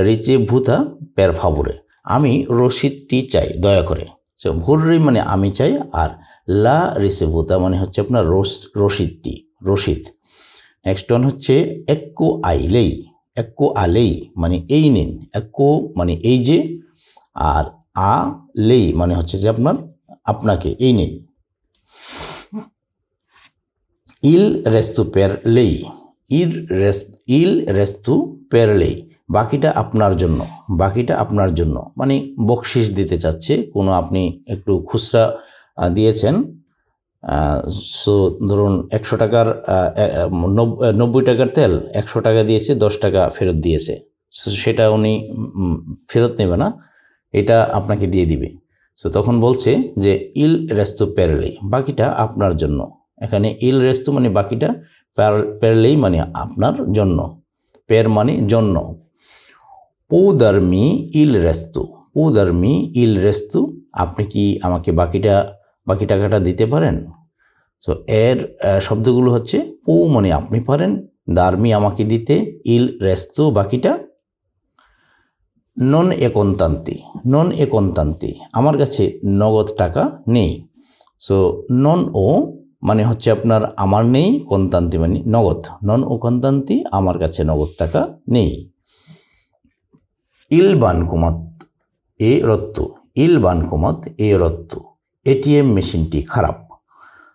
রিচেভুতা পের ফাবরে, আমি রসিদটি চাই দয়া করে। সো ভুররেই মানে আমি চাই, আর লা রিচেভুতা মানে হচ্ছে আপনার রসিদটি, রসিদ। নেক্সট ওয়ান হচ্ছে এক্কো আইলেই, এক্কো আলেই মানে এই নিন, এক্কো মানে এই যে, আর আ লেই মানে হচ্ছে যে আপনাকে এই নিন। ইল রেস্তু পের লেই, ইল রেস্তু পের লেই, বাকিটা আপনার জন্য, বাকিটা আপনার জন্য মানে বকশিস দিতে চাচ্ছে, কোনো আপনি একটু খুচরা দিয়েছেন, সো ধরুন 100 টাকার 90 টাকার তেল 100 টাকা দিয়েছে, 10 টাকা ফেরত দিয়েছে। সো সেটা উনি ফেরত নেবে না, এটা আপনাকে দিয়ে দিবে। সো তখন বলছে যে ইল রেস্তু পেরলেই, বাকিটা আপনার জন্য। এখানে ইল রেস্তু মানে বাকিটা, পেরলেই মানে আপনার জন্য, পের মানে জন্য। পৌদার্মি ইল রেস্তু, পৌদার্মি ইল রেস্তু, আপনি কি আমাকে বাকি টাকাটা দিতে পারেন? সো এর শব্দগুলো হচ্ছে পৌ মানে আপনি পারেন, দার্মি আমাকে দিতে, ইল রেস্তু বাকিটা, নন এ কন্তান্তি, নন এ কন্তান্তি আমার কাছে নগদ টাকা নেই। সো নন ও মানে হচ্ছে আপনার আমার নেই, কন্তান্তি মানে নগদ, নন ও কন্তান্তি আমার কাছে নগদ টাকা নেই। ইল বানকুমাত এ রত্তু, ইল বানকুমাত এ রত্তু, এটিএম মেশিনটি খারাপ।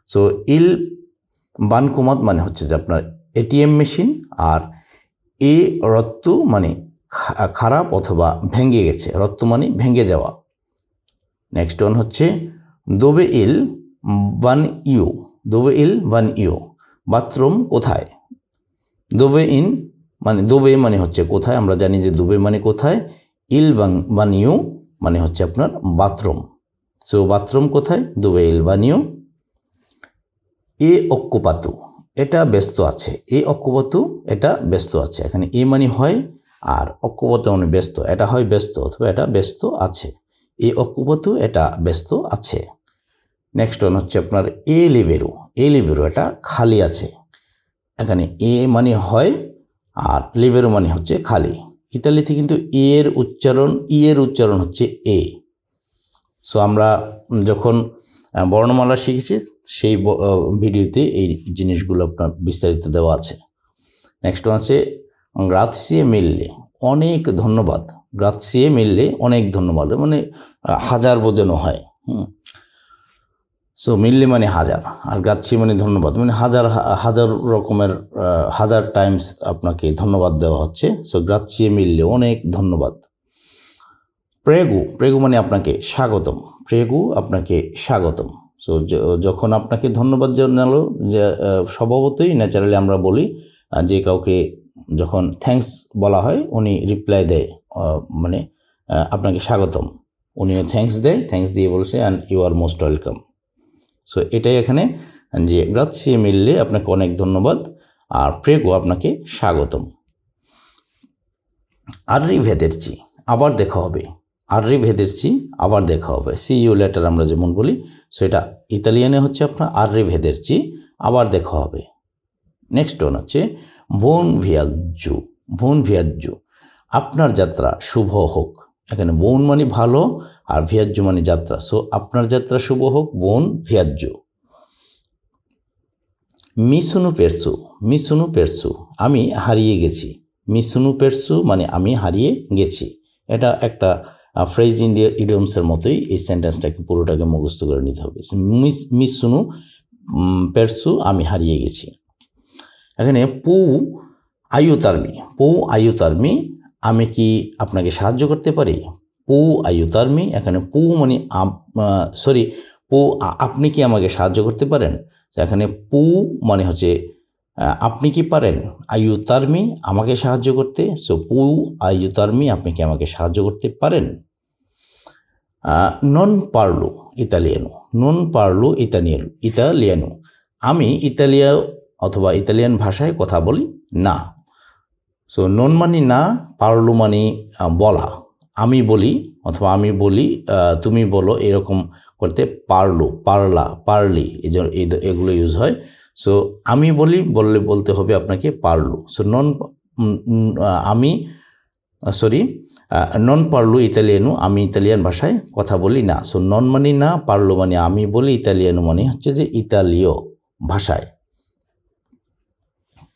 সো ইল বানকুমাত মানে হচ্ছে যে আপনার এটিএম মেশিন, আর এ রত্তু মানে খারাপ অথবা ভেঙে গেছে, রত্তু মানে ভেঙে যাওয়া। নেক্সট ওয়ান হচ্ছে দোবে ইল বান ইউ, দোবে ইল বান ইউ, বাথরুম কোথায়? দোবে ইন মানে দোবে মানে হচ্ছে কোথায়, আমরা জানি যে দুবে মানে কোথায়, ইল বান ইউ মানে হচ্ছে আপনার বাথরুম। সো বাথরুম কোথায়? দোবে ইল বান ইউ। এ অক্কুপাতু, এটা ব্যস্ত আছে, এ অক্কুপাতু এটা ব্যস্ত আছে। এখানে এ মানে হয়, আর অক্কুপাতু মানে ব্যস্ত, এটা হয় ব্যস্ত অথবা এটা ব্যস্ত আছে। এ অক্কুপাতু এটা ব্যস্ত আছে। নেক্সট ওয়ান হচ্ছে আপনার এ লিবেরু, এ লিবেরু এটা খালি আছে। এখানে এ মানে হয়, আর লিবেরু মানে হচ্ছে খালি। ইতালিতে কিন্তু ই এর উচ্চারণ হচ্ছে এ। সো আমরা যখন বর্ণমালা শিখেছি সেই ভিডিওতে এই জিনিসগুলো আপনার বিস্তারিত দেওয়া আছে। নেক্সট ওয়ান আছে গ্রাৎসিয়ে মিললে, অনেক ধন্যবাদ। গ্রাৎসিয়ে মিললে অনেক ধন্যবাদ মানে হাজার বোঝানো হয়। সো মিললে মানে হাজার, আর গ্রাৎসিয়ে মানে ধন্যবাদ, মানে হাজার রকমের হাজার টাইমস আপনাকে ধন্যবাদ দেওয়া হচ্ছে। সো গ্রাৎসিয়ে মিললে অনেক ধন্যবাদ। প্রেগু, প্রেগু মানে আপনাকে স্বাগতম, প্রেগু আপনাকে স্বাগতম। সো যখন আপনাকে ধন্যবাদ জানালো, যে স্বভাবতই ন্যাচারালি আমরা বলি যে কাউকে যখন থ্যাঙ্কস বলা হয়, উনি রিপ্লাই দেয় মানে আপনাকে স্বাগতম, উনিও থ্যাঙ্কস দেয়, থ্যাঙ্কস দিয়ে বলছে and you are most welcome. So এটাই এখানে যে গ্রাৎসিয়ে মিললে আপনাকে অনেক ধন্যবাদ, আর প্রেগু আপনাকে স্বাগতম। আর্রিভেদেরচি আবার দেখা হবে, আর্রিভেদেরচি আবার দেখা হবে, সি ইউ লেটার আমরা যেমন বলি, সো এটা ইতালিয়ানে হচ্ছে আপনার আর্রিভেদেরচি আবার দেখা হবে। নেক্সট ওয়ান হচ্ছে বোন ভিয়াজ্জু, বোন ভিয়াজ্জু আপনার যাত্রা শুভ হোক। এখানে বোন মানে ভালো, আর ভিয়াজ্জু মানে যাত্রা। সো আপনার যাত্রা শুভ হোক, বোন ভিয়াজ্জু। মিসুনু পেরসু, মিসুনু পেরসু আমি হারিয়ে গেছি, মিসুনু পেরসু মানে আমি হারিয়ে গেছি। এটা একটা ফ্রেজ ইডিয়মসের মতোই, এই সেন্টেন্সটাকে পুরোটাকে মুখস্থ করে নিতে হবে। মিসুনু পেরসু আমি হারিয়ে গেছি। এখানে পু আয়ুতার্মি, পু আয়ুতার্মি আমি কি আপনাকে সাহায্য করতে পারি? পু আয়ুতার্মি, এখানে পু মানে পু আপনি কি আমাকে সাহায্য করতে পারেন? এখানে পু মানে হচ্ছে আপনি কি পারেন, আয়ুতার্মি আমাকে সাহায্য করতে। সো পু আয়ুতার্মি আপনি কি আমাকে সাহায্য করতে পারেন? নন পারলু ইতালিয়ানো, নন পারলু ইতালিয়ানো আমি ইতালিয়া অথবা ইতালিয়ান ভাষায় কথা বলি না। সো নন মানি না, পারলু মানি বলা, আমি বলি অথবা আমি বলি, তুমি বলো, এরকম করতে পারলু, পারলা, পারলি এগুলো ইউজ হয়। সো আমি বলতে হবে আপনাকে পারলু। সো নন পারলু ইতালিয়ানো আমি ইতালিয়ান ভাষায় কথা বলি না। সো নন মানি না, পারলু মানে আমি বলি, ইতালিয়ানো মানে হচ্ছে যে ইতালীয় ভাষায়।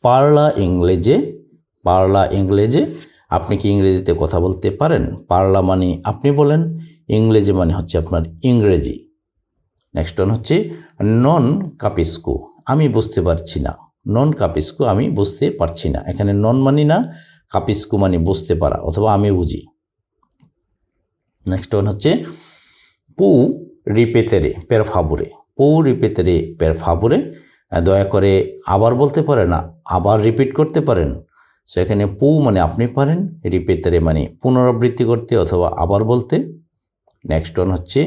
পারলা ইংরেজে আপনি কি ইংরেজিতে কথা বলতে পারেন? পারলা মানে আপনি বলেন, ইংরেজি মানে হচ্ছে আপনার ইংরেজি। নেক্সট ওয়ান হচ্ছে নন কাপিস্কু আমি বুঝতে পারছি না, নন কাপিস্কু আমি বুঝতে পারছি না। এখানে নন মানি না, কাপিস্কু মানে বুঝতে পারা অথবা আমি বুঝি। নেক্সট ওয়ান হচ্ছে পু রিপেতেরে পের ফাবুরে, পৌ রিপেতেরে পের ফাবুরে। দয়া করে আবার বলতে পারেন, আবার রিপিট করতে পারেন। সো এখানে পৌ মানে আপনি পারেন, রিপেতেরে মানে পুনরাবৃত্তি করতে অথবা আবার বলতে। নেক্সট ওয়ান হচ্ছে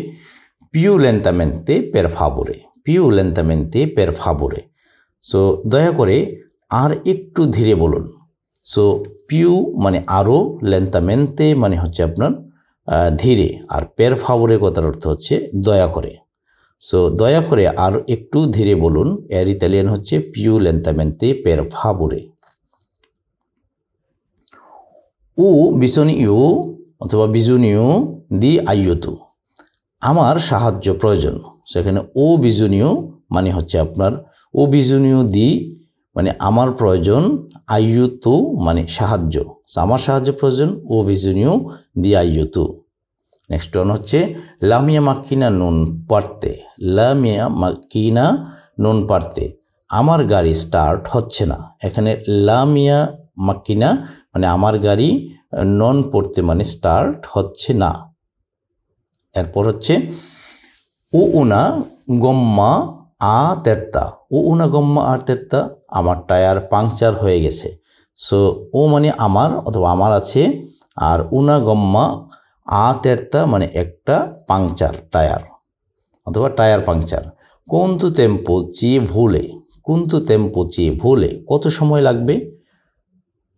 পিউ লেন্তামেন্তে পের ফাবুরে, পিউ লেন্তামেন্তে পের ফাবুরে। সো দয়া করে আর একটু ধীরে বলুন। সো পিউ মানে আরও, লেন্তামেন্তে মানে হচ্ছে আপনার ধীরে, আর পের ফাবুরে কথার অর্থ হচ্ছে দয়া করে। সো দয়া করে আর একটু ধীরে বলুন, এর ইতালিয়ান হচ্ছে পিউ লেন্তামেন্তে পের ফাবুরে। ও বিসনিউ অথবা বিজুনিউ দি আইয়ুতু, আমার সাহায্য প্রয়োজন। সেখানে ও বিজুনিউ মানে হচ্ছে আপনার, ও বিজুনিউ দি মানে আমার প্রয়োজন, আইয়ুতু মানে সাহায্য, আমার সাহায্য প্রয়োজন, ও বিজুনিউ দি আইয়ুতু। নেক্সট ওয়ান হচ্ছে লামিয়া মাক্কিনা নুন পারতে, লামিয়া মাক্কিনা নুন পারতে, আমার গাড়ি স্টার্ট হচ্ছে না। এখানে লামিয়া মাক্কিনা মানে আমার গাড়ি, নন পড়তে মানে স্টার্ট হচ্ছে না। এরপর হচ্ছে ও উনা গম্মা আ তেরতা, ও উনা গম্মা আর তেরতা, আমার টায়ার পাংচার হয়ে গেছে। সো ও মানে আমার অথবা আমার আছে, আর উনা গম্মা আ তেরতা মানে একটা পাংচার টায়ার অথবা টায়ার পাংচার। কোনতু টেম্পো চি ভুলে, কোনতু টেম্পো চি ভুলে, কত সময় লাগবে,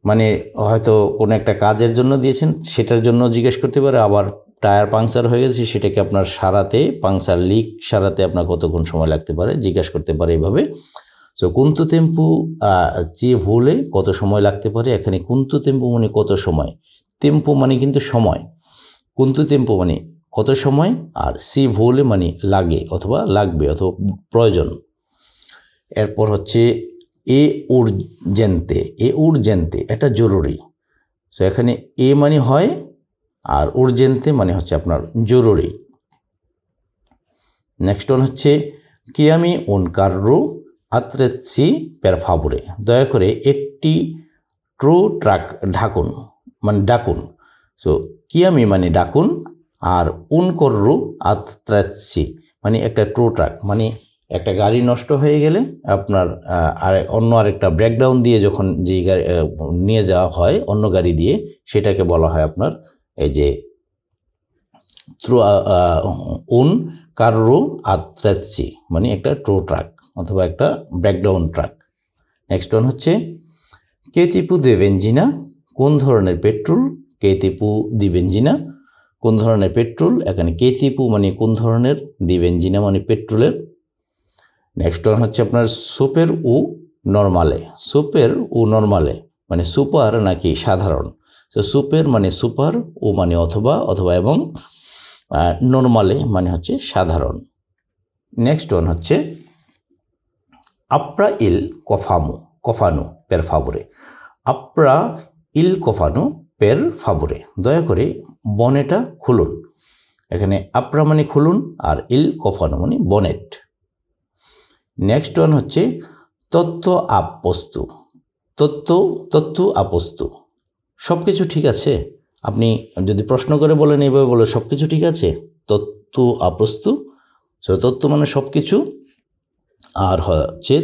মানে হয়তো কোনো একটা কাজের জন্য দিয়েছেন, সেটার জন্য জিজ্ঞেস করতে পারে। আবার টায়ার পাংচার হয়ে গেছে, সেটাকে আপনার সারাতে, পাংচার লিক সারাতে আপনার কতক্ষণ সময় লাগতে পারে জিজ্ঞেস করতে পারে এইভাবে। সো কুন্তু তেম্পু চি ভুলে কত সময় লাগতে পারে। এখানে কুন্তু তেম্পু মানে কত সময়, তেম্পু মানে কিন্তু সময়, কুন্তু তেম্পু মানে কত সময়, আর সি ভুলে মানে লাগে অথবা লাগবে অথবা প্রয়োজন। এরপর হচ্ছে এ উর্জেন্তে, এ উর্জেন্তে এটা জরুরি। সো এখানে এ মানে হয়, আর উর্জেন্তে মানে হচ্ছে আপনার জরুরি। নেক্সট ওয়ান হচ্ছে কি আমি উন কার্রো আত্রেসি পের ফাবুরে, দয়া করে একটি ট্রু ট্রাক ঢাকুন মানে ডাকুন। সো কি আমি মানে ডাকুন, আর উন কর্রো আত্রেসি মানে একটা ট্রু ট্রাক, মানে একটা গাড়ি নষ্ট হয়ে গেলে আপনার আর অন্য আরেকটা ব্রেকডাউন দিয়ে যখন যে গাড়ি নিয়ে যাওয়া হয় অন্য গাড়ি দিয়ে, সেটাকে বলা হয় আপনার এই যে উন কার্রো আত্রেসি মানে একটা ট্রু ট্রাক অথবা একটা ব্রেকডাউন ট্রাক। নেক্সট ওয়ান হচ্ছে কে তিপু দে বেঞ্জিনা, কোন ধরনের পেট্রোল, কে তিপু দি বেঞ্জিনা কোন ধরনের পেট্রোল। এখানে কে তিপু মানে কোন ধরনের, দি বেঞ্জিনা মানে পেট্রোলের। নেক্সট ওয়ান হচ্ছে আপনার সুপের ও নর্মালে, সুপের ও নর্মালে মানে সুপার নাকি সাধারণ। তো সুপের মানে সুপার, ও মানে অথবা অথবা এবং, নর্মালে মানে হচ্ছে সাধারণ। নেক্সট ওয়ান হচ্ছে আপরা ইল কফামু কফানো পের ফাবুরে, আপরা ইল কফানো পের ফাবুরে, দয়া করে বনেটা খুলুন। এখানে আপরা মানে খুলুন, আর ইল কফানো মানে বনেট। নেক্সট ওয়ান হচ্ছে তত্ত্ব আপস্তু, তত্ত্ব আপস্তু, সব কিছু ঠিক আছে। আপনি যদি প্রশ্ন করে বলেন এইভাবে বলে সব কিছু ঠিক আছে, তত্ত্ব আপস্তু। সো তত্ত্ব মানে সব কিছু, আর হচ্ছে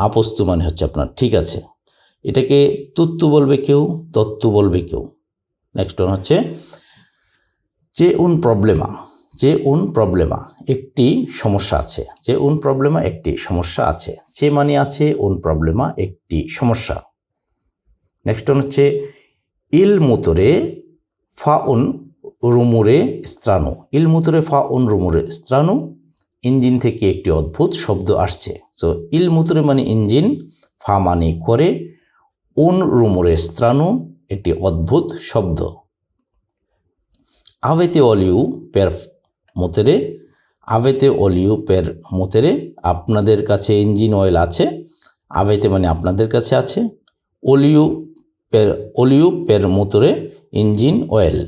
আপস্তু মানে হচ্ছে আপনার ঠিক আছে। এটাকে তুত্তু বলবে কেউ, তত্ত্ব বলবে কেউ। নেক্সট ওয়ান হচ্ছে যে উন প্রবলেমা, যে উন প্রবলেমা একটি সমস্যা আছে, যে উন প্রবলেমা একটি সমস্যা আছে, যে মানে আছে, উন প্রবলেমা একটি সমস্যা। নেক্সট ওয়ান হচ্ছে ইল মুতরে ফা উন রুমুরে স্ত্রাণু, ইল মুতরে ফা উন রুমুরে স্ত্রাণু, ইঞ্জিন থেকে একটি অদ্ভুত শব্দ আসছে। সো ইল মুতরে মানে ইঞ্জিন, ফা মানে করে, উন রুমুরে স্ত্রাণু একটি অদ্ভুত শব্দ। আভেতে অলিউ পের মোতেরে, আভেতে অলিউ পের মোতেরে আপনাদের কাছে ইঞ্জিন অয়েল আছে, আভেতে মানে আপনাদের কাছে আছে, অলিউ পের মোতরে ইঞ্জিন অয়েল।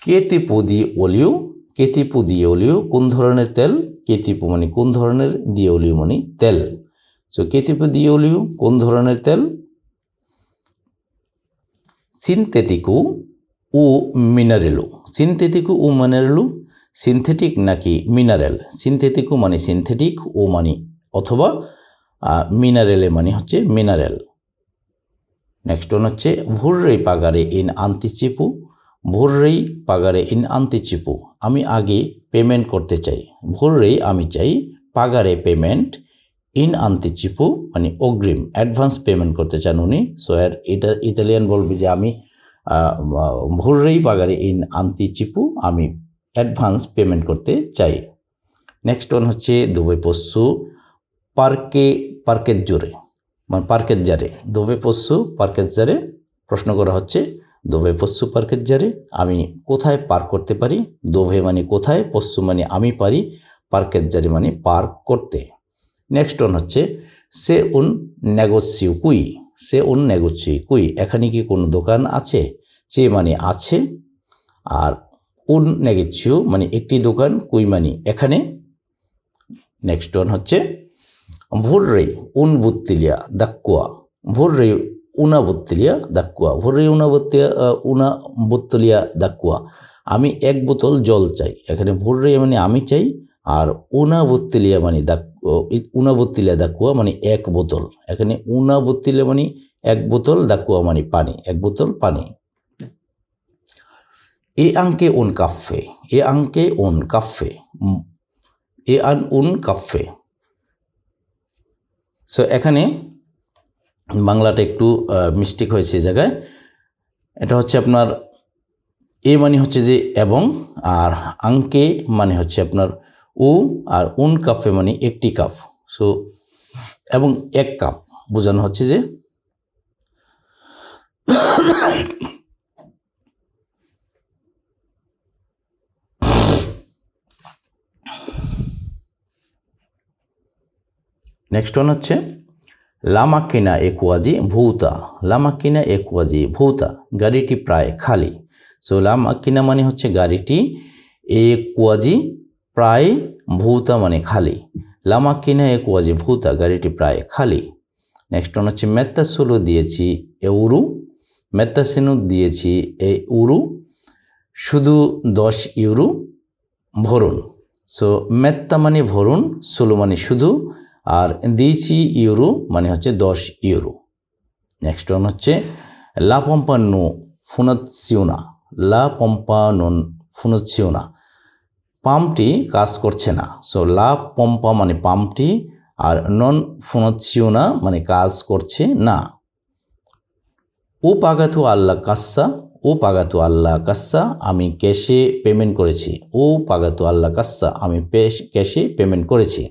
কেতিপু দি অলিউ, কেতিপু দি অলিউ কোন ধরনের তেল, কেতিপু মানে কোন ধরনের, দি অলিউ মানে তেল। সো কেতিপু দি অলিউ কোন ধরনের তেল। সিনথেটিকু ও মিনারেলু, সিনথেটিকু ও মিনারেলু, সিনথেটিক নাকি মিনারেল। সিনথেটিকও মানে সিনথেটিক, ও মানে অথবা মিনারেলে মানে হচ্ছে মিনারেল। নেক্সট ওয়ান হচ্ছে ভোররেই পাগারে ইন আন্তিচিপু। ভোররেই পাগারে ইন আন্তিচিপু, আমি আগে পেমেন্ট করতে চাই। ভোররেই আমি চাই, পাগারে পেমেন্ট, ইন আন্তিচিপু মানে অগ্রিম, অ্যাডভান্স পেমেন্ট করতে চান উনি। সো এটা ইতালিয়ান বলবে যে আমি ভোররেই পাগারে ইন আন্তিচিপু, আমি অ্যাডভান্স পেমেন্ট করতে চাই। নেক্সট ওয়ান হচ্ছে দোবে পস্সু পার্কেজ্জোরে মানে পার্কেজ্জারে। দোবে পস্সু পার্কেজ্জারে, প্রশ্ন করা হচ্ছে দোবে পস্সু পার্কেজ্জারে, আমি কোথায় পার্ক করতে পারি। দোভে মানে কোথায়, পস্সু মানে আমি পারি, পার্কেজ্জারে মানে পার্ক করতে। নেক্সট ওয়ান হচ্ছে সে উন নেগোসিও কুই। সে উন নেগোসিও কুই, এখানে কি কোনো দোকান আছে। সে মানে আছে, আর উন নেগোসিও মানে একটি দোকান, কুই মানে এখানে। নেক্সট ওয়ান হচ্ছে ভোররেই উন বুত্তিলিয়া দাক্কুয়া। ভোররেই উনা বুত্তিলিয়া দাক্কুয়া। ভোররেই উনা বুত্তিলিয়া দাক্কুয়া, আমি এক বোতল জল চাই। এখানে ভোররেই মানে আমি চাই, আর উনা বুত্তিলিয়া মানে উনা বুত্তিলিয়া দাক্কুয়া মানে এক বোতল। এখানে উনা বুত্তিলিয়া মানে এক বোতল, দাক্কুয়া মানে পানি, এক বোতল পানি। এ আঙ্কে উন কাফে। এ আঙ্কে উন কাফে, এ আন উন কাফে। সো এখানে বাংলাটা একটু মিস্টেক হয়েছে এই জায়গায়। এটা হচ্ছে আপনার এ মানে হচ্ছে যে এবং, আর আঙ্কে মানে হচ্ছে আপনার ও, আর উন কাফে মানে একটি কাপ। সো এবং এক কাপ বোঝানো হচ্ছে যে। নেক্সট ওয়ান হচ্ছে লামাকিনা একুয়াজি ভৌতা। লামাকিনা একুয়াজি ভৌতা, গাড়িটি প্রায় খালি। সো লামাকিনা মানে হচ্ছে গাড়িটি, একুয়াজি প্রায়, ভৌতা মানে খালি। লামাকিনা একুয়াজি ভৌতা, গাড়িটি প্রায় খালি। নেক্সট ওয়ান হচ্ছে মেত্তাসুলু দিয়েছি এউরু। মেত্তাসিনু দিয়েছি এউরু, শুধু 10 ইউরো ভরুন। সো মেত্তা মানে ভরুন, সুলু মানে শুধু, আর দিয়েছি ইউরো মানে হচ্ছে 10 ইউরো। নেক্সট ওয়ান হচ্ছে লা পম্পা নো ফুনাচ্ছিওনা। লা পম্পা নন ফুনাচ্ছিওনা, পাম্পটি কাজ করছে না। সো লা পম্পা মানে পাম্পটি, আর নন ফুনাচ্ছিওনা মানে কাজ করছে না। ও পাগাতু আল্লা কাস্সা। ও পাগাতু আল্লা কাস্সা, আমি ক্যাশে পেমেন্ট করেছি। ও পাগাতু আল্লা কাস্সা, আমি ক্যাশে পেমেন্ট করেছি।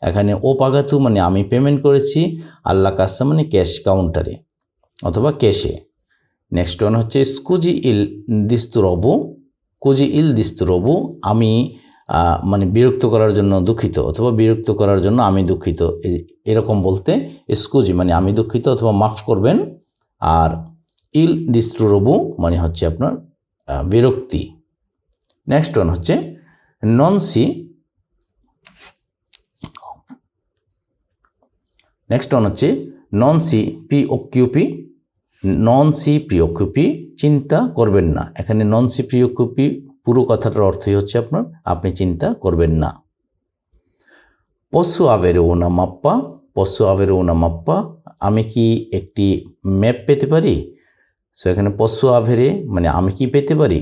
এখানে ও পাগাতু মানে আমি পেমেন্ট করেছি, আল্লা কাস্সা মানে ক্যাশ কাউন্টারে অথবা ক্যাশে। নেক্সট ওয়ান হচ্ছে স্কুজি ইল দিস্তুরবু। কুজি ইল দিস্তুরবু, আমি মানে বিরক্ত করার জন্য দুঃখিত, অথবা বিরক্ত করার জন্য আমি দুঃখিত, এরকম বলতে স্কুজি মানে আমি দুঃখিত অথবা মাফ করবেন, আর ইল দিস্তুরবু মানে হচ্ছে আপনার বিরক্তি। নেক্সট ওয়ান হচ্ছে ননসি। নেক্সট ওয়ান হচ্ছে ননসি প্রিঅকুপি। ননসি প্রিঅকুপি, চিন্তা করবেন না। এখানে ননসি প্রিঅকুপি পুরো কথাটার অর্থই হচ্ছে আপনার আপনি চিন্তা করবেন না। পশু আবের ওনা মাপ্পা। পশু আবের ওনা মাপ্পা, আমি কি একটি ম্যাপ পেতে পারি। সো এখানে পশু আভেরে মানে আমি কি পেতে পারি,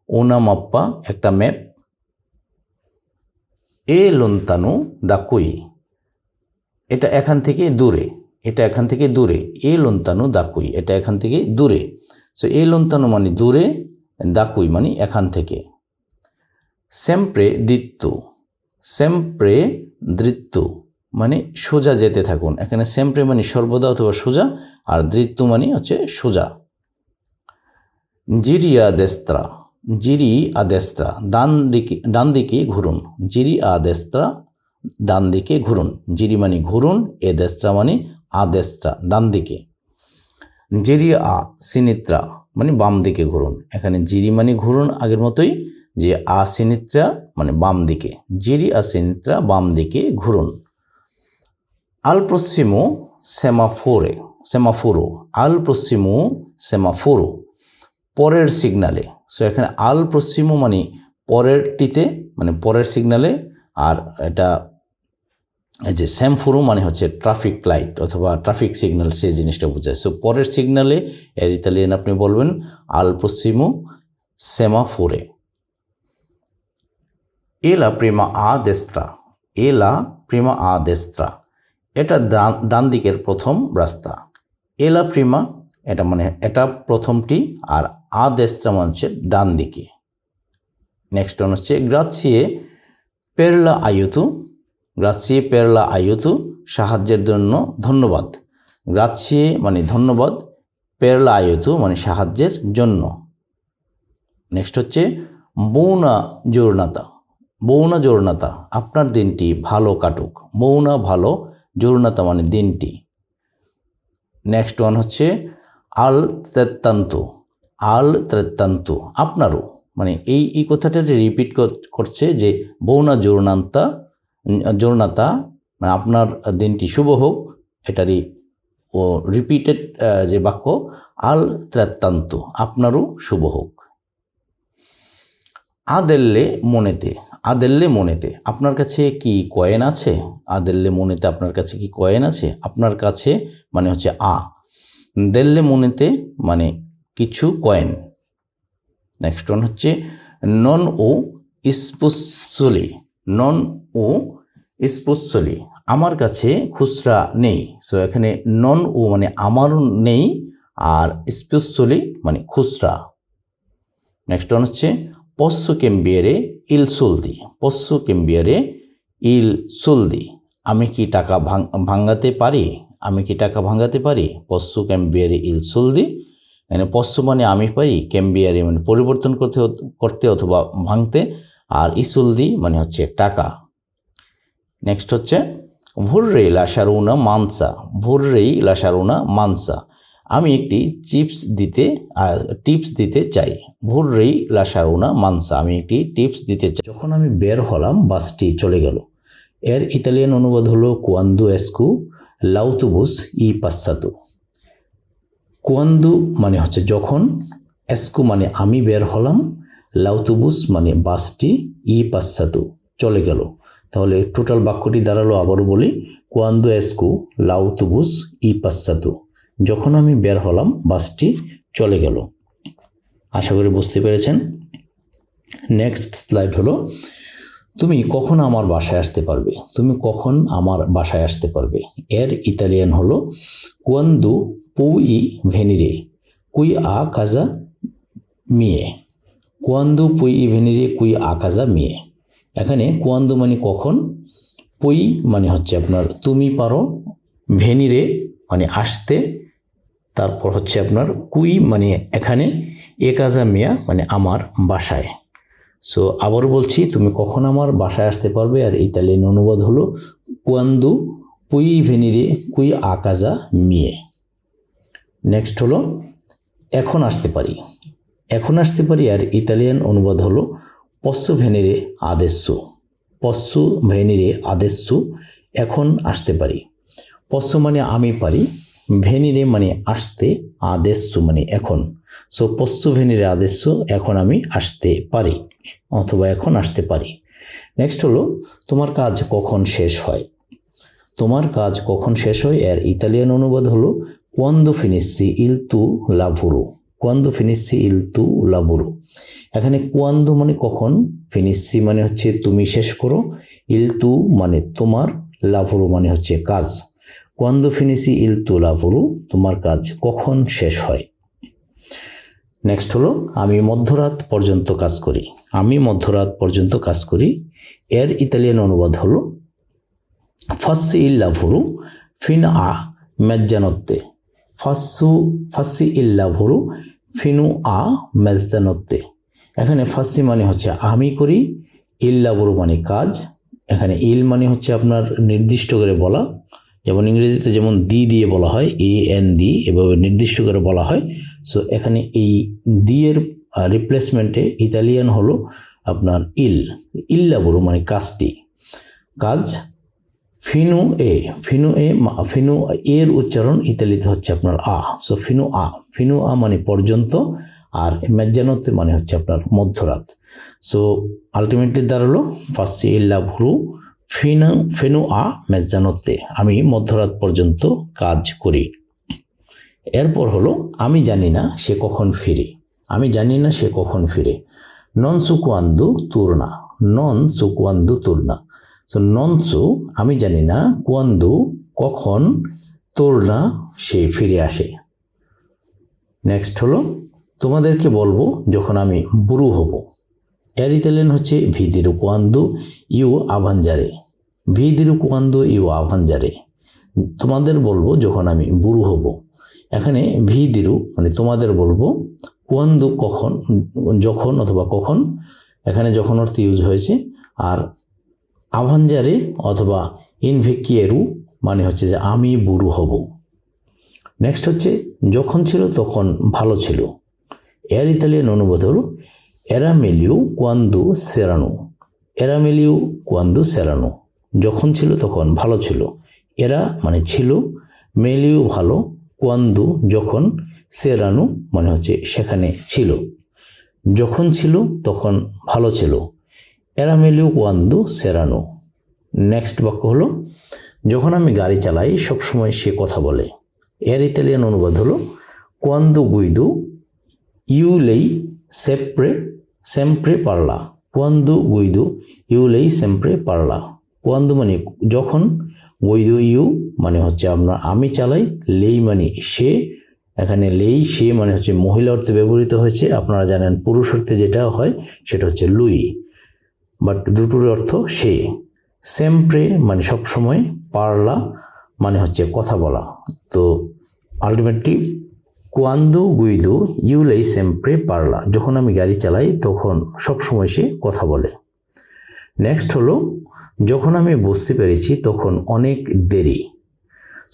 ওনা মাপ্পা একটা ম্যাপ। এ লন্তানু দাকুই, এটা এখান থেকে দূরে, এটা এখান থেকে দূরে। এ লন্তানু দাকুই, এটা এখান থেকে দূরে। সো এ লন্তানু মানে দূরে, দাকুই মানে এখান থেকে। সেম্প্রে দিত্তু। সেম্প্রে দৃত্তু মানে সোজা যেতে থাকুন। এখানে সেম্প্রে মানে সর্বদা অথবা সোজা, আর দৃত্তু মানে হচ্ছে সোজা। জিরিয়া দেস্ত্রা। জিরি আদেস্ত্রা, ডান দিকে ঘুরুন। জিরি আদেস্ত্রা, ডান দিকে ঘুরুন। জিরি মানে ঘুরুন, এ দেস্ত্রা মানে আদেস্ত্রা ডান দিকে। জিরি আ সিনিত্রা মানে বাম দিকে ঘুরুন। এখানে জিরি মানে ঘুরুন আগের মতোই, যে আ সিনিত্রা মানে বাম দিকে। জিরি আ সিনিত্রা, বাম দিকে ঘুরুন। আল প্রসিমো সেমাফোরে। সেমাফোরো, আল প্রসিমো সেমাফোরো, পরের সিগনালে। সো এখানে আল প্রসিমো মানে পরেরটিতে মানে পরের সিগন্যালে, আর এটা এই যে সেমাফোরো মানে হচ্ছে ট্রাফিক লাইট অথবা ট্রাফিক সিগন্যাল, সেই জিনিসটা বোঝায়। সো পরের সিগন্যালে এর ইতালিয়ান আপনি বলবেন আল প্রসিমো সেমাফোরে। এলা প্রিমা আ দেস্ত্রা, এলা প্রিমা আ দেস্ত্রা, এটা ডান দিকের প্রথম রাস্তা। এলা প্রিমা এটা মানে এটা প্রথমটি, আর আ দেস্ত্রা মানে হচ্ছে ডান দিকে। নেক্সট ওয়ান হচ্ছে গ্রাচিয়ে পেরলা আয়ুতু, গ্রাচিয়ে পেরলা আয়ুতু, সাহায্যের জন্য ধন্যবাদ। গ্রাচিয়ে মানে ধন্যবাদ, পেরলা আয়ুতু মানে সাহায্যের জন্য। নেক্সট হচ্ছে বৌনা জোরনাতা, বৌনা জোরনাতা, আপনার দিনটি ভালো কাটুক। বৌনা ভালো, জোরনাতা মানে দিনটি। নেক্সট ওয়ান হচ্ছে আল ত্রেত্তান্তু, আল ত্রেত্তান্তু, আপনারও, মানে এই কথাটা রিপিট করছে যে বৌনা জোরনাতা, জোরনাতা মানে আপনার দিনটি শুভ হোক, এটারই ও রিপিটেড যে বাক্য আল ত্রেত্তান্তু, আপনারও শুভ হোক। আদেল্লে মনেতে, আদেল্লে মনেতে, আপনার কাছে কি কয়েন আছে? আদেল্লে মনেতে, আপনার কাছে কি কয়েন আছে? আপনার কাছে মানে হচ্ছে আ, দেল্লে মনেতে মানে কিছু কয়েন। নেক্সট ওয়ান হচ্ছে নন ও স্পুসলি, নন ও স্পুসলি, আমার কাছে খুচরা নেই। সো এখানে নন ও মানে আমারও নেই, আর স্পুসলি মানে খুচরা। নেক্সট ওয়ান হচ্ছে পস্সো ক্যাম্বিয়ারে ইল সুলদি, পস্সো ক্যাম্বিয়ারে ইল সুলদি, আমি কি টাকা ভাঙাতে পারি? আমি কি টাকা ভাঙাতে পারি? পস্সো ক্যাম্বিয়ারে ইল সুলদি, মানে পস্সো মানে আমি পারি, ক্যাম্বিয়ারে মানে পরিবর্তন করতে অথবা ভাঙতে, আর ইসুলদি মানে হচ্ছে টাকা। নেক্সট হচ্ছে ভুররে লাসারুনা মানসা, ভুররে লাসারুনা মানসা, আমি একটি টিপস দিতে চাই। ভুররেই লাসারুনা মানসা, আমি একটি টিপস দিতে চাই। যখন আমি বের হলাম বাসটি চলে গেল। এর ইতালিয়ান অনুবাদ হলো কোয়ান্দো এসকু লাউতুবুস ই পাসাতো। কোয়ান্দো মানে হচ্ছে যখন, এসকু মানে আমি বের হলাম, লাউতুবুস মানে বাসটি, ই পাসাতো চলে গেল। তাহলে টোটাল বাক্যটি দাঁড়ালো, আবারও বলি, কোয়ান্দো এসকু লাউতুবুস ই পাসাতো, যখন আমি বের হলাম বাসটি চলে গেল। আশা করি বুঝতে পেরেছেন। নেক্সট স্লাইড হলো তুমি কখন আমার বাসায় আসতে পারবে? তুমি কখন আমার বাসায় আসতে পারবে? এর ইতালিয়ান হলো কোয়ান্দো পুই ভেনিরে কুই আ কাজা মিয়ে, কোয়ান্দো পুই ভেনিরে কুই আ কাজা মিয়ে। এখানে কোয়ান্দো মানে কখন, পুই মানে হচ্ছে আপনার তুমি পারো, ভেনিরে মানে আসতে, তারপর হচ্ছে আপনার কুই মানে এখানে, এ কাজা মিয়া মানে আমার বাসায়। সো আবার বলছি, তুমি কখন আমার বাসায় আসতে পারবে? আর ইতালিয়ান অনুবাদ হলো কোয়ান্দো পুই ভেনিরে কুই আ কাজা মিয়ে। নেক্সট হলো এখন আসতে পারি, এখন আসতে পারি, আর ইতালিয়ান অনুবাদ হলো পস্সো ভেনিরে আদেসো, পস্সো ভেনিরে আদেসো, এখন আসতে পারি। পস্সো মানে আমি পারি, ভেনিরে মানে আসতে, আদেসো মানে এখন। সো পস্সো ভেনিরে আদেসো, এখন আমি আসতে পারি অথবা এখন আসতে পারি। নেক্সট হলো তোমার কাজ কখন শেষ হয়? তোমার কাজ কখন শেষ হয়? এর ইতালিয়ান অনুবাদ হলো কোয়ান্দো ফিনিসি ইল তু লাভুরো, কোয়ান্দো ফিনিসি ইল তু লাভুরো। এখানে কোয়ান্দো মানে কখন, ফিনিসি মানে হচ্ছে তুমি শেষ করো, ইল তু মানে তোমার, লাভুরো মানে হচ্ছে কাজ। কোয়ান্দো ফিনিসি ইল তু লাভুরো, তোমার কাজ কখন শেষ হয়। নেক্সট হলো আমি মধ্যরাত পর্যন্ত কাজ করি, আমি মধ্যরাত পর্যন্ত কাজ করি। এর ইতালিয়ান অনুবাদ হলো ফাসি ইল লাভুরো ফিন আ মেজ্জানোত্তে, ফাসি ইল লাভুরো ফিনু আ মেজ্জানোত্তে। এখানে ফাসি মানে হচ্ছে আমি করি, ইল লাভুরো মানে কাজ। এখানে ইল মানে হচ্ছে আপনার নির্দিষ্ট করে বলা, যেমন ইংরেজিতে যেমন দি দিয়ে বলা হয়, এ এন দি, এভাবে নির্দিষ্ট করে বলা হয়। সো এখানে এই দি এর রিপ্লেসমেন্টে ইতালিয়ান হলো আপনার ইল লাভুরো মানে কাজটি, কাজ। ফিনু এ, ফিনু এর উচ্চারণ ইতালিতে হচ্ছে আপনার আ। সো ফিনু আ মানে পর্যন্ত, আর মেজ্জানোতে মানে হচ্ছে আপনার মধ্যরাত। সো আলটিমেটলি দাঁড়ালো ফাসি ইল্লা ভুরু ফেনু আ মেজ্জানোতে, আমি মধ্যরাত পর্যন্ত কাজ করি। এরপর হলো আমি জানি না সে কখন ফিরে, আমি জানি না সে কখন ফিরে। নন সু কুয়ান্দু তুরনা, নন সু কুয়ান্দু তুরনা। সো নন সু আমি জানি না, কুয়ান্দু কখন, তুরনা সে ফিরে আসে। নেক্সট হলো তোমাদেরকে বলবো যখন আমি বুড়ো হব। এর ইতালিয়ান হচ্ছে ভিদিরু কুয়ান্দু ইউ আভাঞ্জারে, ভিদিরু কুয়ান্দু ইউ আভাঞ্জারে। তোমাদের বলবো যখন আমি বুড়ো হব। এখানে ভিদিরু মানে তোমাদের বলবো, কুয়ান্দু কখন, যখন অথবা কখন, এখানে যখন অর্থ ইউজ হয়েছে। আর আভাঞ্জারে অথবা ইনভেকিয়েরু মানে হচ্ছে যে আমি বুড়ো হব। নেক্সট হচ্ছে যখন ছিল তখন ভালো ছিল। এর ইতালিয়ান অনুবাদ হলো এরা মেলিউ কুয়ান্দু সেরানো, এরা মেলিউ কুয়ান্দু সেরানো। যখন ছিল তখন ভালো ছিল। এরা মানে ছিল, মেলিউ ভালো, কুয়ান্দু যখন, সেরানো মানে হচ্ছে সেখানে ছিল। যখন ছিল তখন ভালো ছিল। এরা মেলিউ কুয়ান্দু সেরানো। নেক্সট বাক্য হলো যখন আমি গাড়ি চালাই সবসময় সে কথা বলে। এর ইতালিয়ান অনুবাদ হলো কুয়ান্দু গুইদু ইউ লেই সেপ্রে সেম্প্রে পারলা, কুয়ান্দু গুইদু ইউ লেই সেম্প্রে পারলা। কুয়ান্দু মানে যখন, গুইদু ইউ মানে হচ্ছে আমরা আমি চালাই, লেই মানে সে, এখানে লেই সে মানে হচ্ছে মহিলা অর্থে ব্যবহৃত হয়েছে। আপনারা জানেন পুরুষ অর্থে যেটা হয় সেটা হচ্ছে লুই, বাট দুটোর অর্থ সে। সেম্প্রে মানে সবসময়, পারলা মানে হচ্ছে কথা বলা। তো আলটিমেটলি কুয়ান্দু গুইদু ইউ লেই সেম্প্রে পারলা, যখন আমি গাড়ি চালাই তখন সবসময় সে কথা বলে। নেক্সট হলো যখন আমি বুঝতে পেরেছি তখন অনেক দেরি।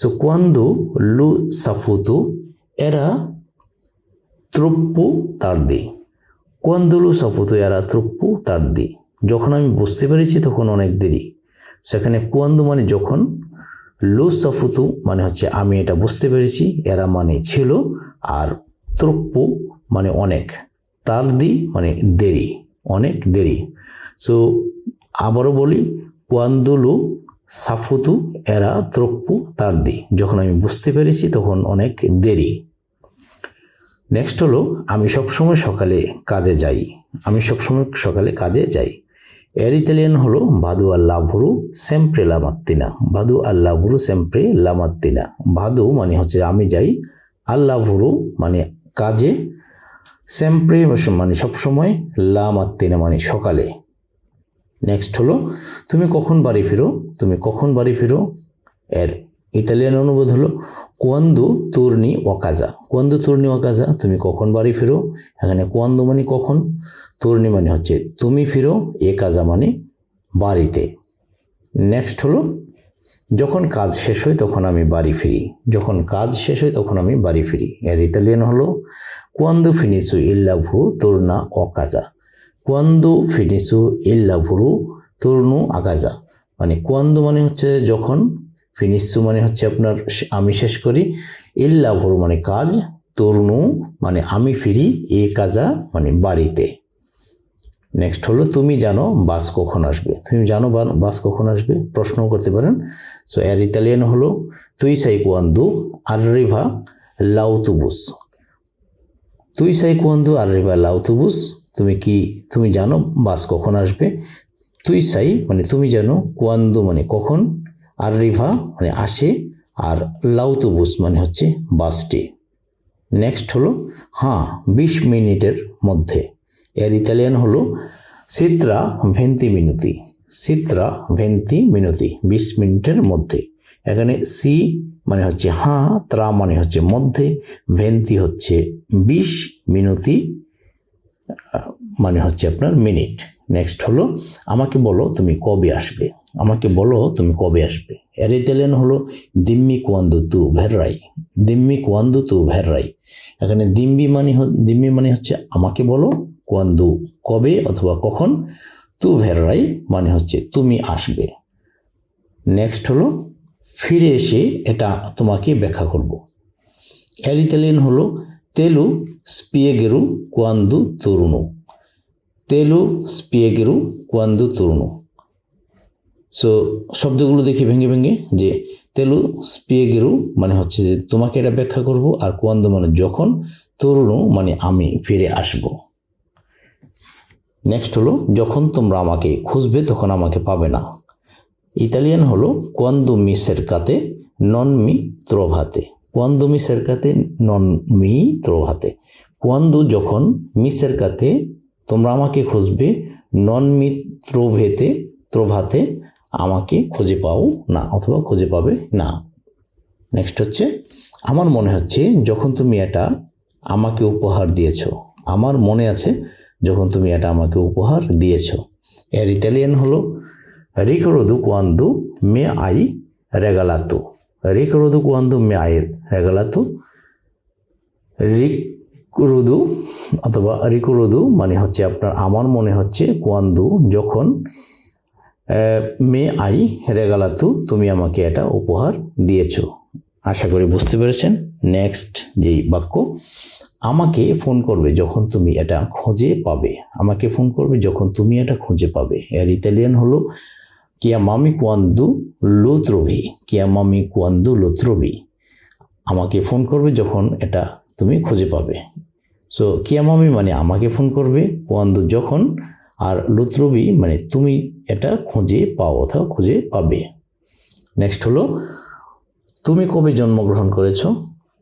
সো কুয়ান্দু লু সাফুতু এরা ত্রুপ্পু তার্দি, কুয়ান্দু লু সাফুতু এরা ত্রুপ্পু তার্দি। যখন আমি বুঝতে পেরেছি তখন অনেক দেরি। সেখানে কুয়ান্দু মানে যখন, লু সাফুতু মানে হচ্ছে আমি এটা বুঝতে পেরেছি, এরা মানে ছিল, আর ত্রুপ্পু মানে অনেক, তার্দি মানে দেরি, অনেক দেরি। সো আবারও বলি, কুয়ান্দুলু সাফুতু এরা ত্রপ্পু তার্দি, যখন আমি বুঝতে পেরেছি তখন অনেক দেরি। নেক্সট হলো আমি সবসময় সকালে কাজে যাই, আমি সবসময় সকালে কাজে যাই। এর ইতালিয়ান হলো ভাদু আল্লা ভুরু সেম্প্রে লামাত্তিনা, ভাদু আল্লা ভুরু সেম্প্রে লামাত্তিনা। ভাদু মানে হচ্ছে আমি যাই, আল্লা ভুরু মানে কাজে, সেম্প্রে মানে সবসময়, লামাত্তিনা মানে সকালে। নেক্সট হলো তুমি কখন বাড়ি ফিরো, তুমি কখন বাড়ি ফিরো। এর ইতালিয়ান অনুবাদ হলো কুয়ান্দু তুর্নি ওয়াকাজা, কুয়ান্দু তুর্নি ওয়াকাজা, তুমি কখন বাড়ি ফিরো। এখানে কুয়ান্দু মানে কখন, তুর্নি মানে হচ্ছে তুমি ফিরো, এ কাজা মানে বাড়িতে। নেক্সট হলো যখন কাজ শেষ হয় তখন আমি বাড়ি ফিরি, যখন কাজ শেষ হয় তখন আমি বাড়ি ফিরি। এর ইতালিয়ান হলো কুয়ান্দু ফিনিসু ইল্লা ভুরু তুর্না ওয়াকাজা, কুয়ান্দু ফিনিসু ইল্লা ভুরু তুর্নু আগাজা। মানে কুয়ান্দু মানে হচ্ছে যখন, ফিনিসু মানে হচ্ছে আপনার আমি শেষ করি, ইল্লা ভুরু মানে কাজ, তুর্নু মানে আমি ফিরি, এ কাজা মানে বাড়িতে। নেক্সট হলো তুমি জানো বাস কখন আসবে, তুমি জানো বাস কখন আসবে, প্রশ্নও করতে পারেন। সো এর ইতালিয়ান হলো তুই সাই কুয়ান্দু আররিভা লাউতুবুস, তুই সাই কুয়ান্দু আররিভা লাউতুবুস। তুমি জানো বাস কখন আসবে। তুই সাই মানে তুমি জানো, কুয়ান্দু মানে কখন, আররিভা মানে আসে, আর লাউতুবুস মানে হচ্ছে বাসটি। নেক্সট হলো হ্যাঁ 20 মিনিটের মধ্যে। এর ইতালিয়ান হলো সিত্রা ভেন্তি মিনুতি, সিত্রা ভেন্তি মিনুতি, 20 মিনিটের মধ্যে। এখানে সি মানে হচ্ছে হ্যাঁ, ত্রা মানে হচ্ছে মধ্যে, ভেন্তি হচ্ছে 20, মিনুতি মানে হচ্ছে আপনার মিনিট। নেক্সট হলো আমাকে বলো তুমি কবে আসবে, আমাকে বলো তুমি কবে আসবে। এর ইতালিয়ান হলো দিম্মি কুয়ান্দু তু ভেররাই, দিম্মি কুয়ান্দু তু ভেররাই। এখানে দিম্মি মানে হচ্ছে আমাকে বলো, কুয়ান্দু কবে অথবা কখন, তু ভেররাই মানে হচ্ছে তুমি আসবে। নেক্সট হলো ফিরে এসে এটা তোমাকে ব্যাখ্যা করব। এর ইতালিয়ান হলো তেলু স্পিয়েগেরু কোয়ান্দু তরুণু, তেলু স্পিয়েগেরু কোয়ান্দু তরুণু। সো শব্দগুলো দেখি ভেঙে ভেঙে, যে তেলু স্পিয়েগেরু মানে হচ্ছে যে তোমাকে এটা ব্যাখ্যা করব, আর কোয়ান্দু মানে যখন, তরুণু মানে আমি ফিরে আসব। নেক্সট হলো যখন তোমরা আমাকে খুঁজবে তখন আমাকে পাবে না। ইতালিয়ান হলো কোয়ান্দো me সেরকাতে known me ত্রোভাতে, কোয়ান্দো me সেরকাতে known me ত্রোভাতে, কোয়ান্দো যখন, মি সেরকাতে তোমরা আমাকে খুঁজবে, নন মি ত্রোভাতে আমাকে খুঁজে পাও না অথবা খুঁজে পাবে না। নেক্সট হচ্ছে আমার মনে হচ্ছে যখন তুমি এটা আমাকে উপহার দিয়েছ, আমার মনে আছে যখন তুমি এটা আমাকে উপহার দিয়েছ। এর ইতালিয়ান হলো ricordo quando mi hai regalato, ricordo quando mi hai regalato, ricordo অথবা ricordo মানে হচ্ছে আপনার আমার মনে হচ্ছে, quando যখন, mi hai regalato তুমি আমাকে এটা উপহার দিয়েছ। আশা করি বুঝতে পেরেছেন। নেক্সট যেই বাক্য, আমাকে ফোন করবে যখন তুমি এটা খুঁজে পাবে, আমাকে ফোন করবে যখন তুমি এটা খুঁজে পাবে। এর ইতালিয়ান হলো chiamami quando lo trovi, chiamami quando lo trovi, আমাকে ফোন করবে যখন এটা তুমি খুঁজে পাবে। সো chiamami মানে আমাকে ফোন করবে, quando যখন, আর lo trovi মানে তুমি এটা খুঁজে পাও অথবা খুঁজে পাবে। নেক্সট হলো তুমি কবে জন্মগ্রহণ করেছো,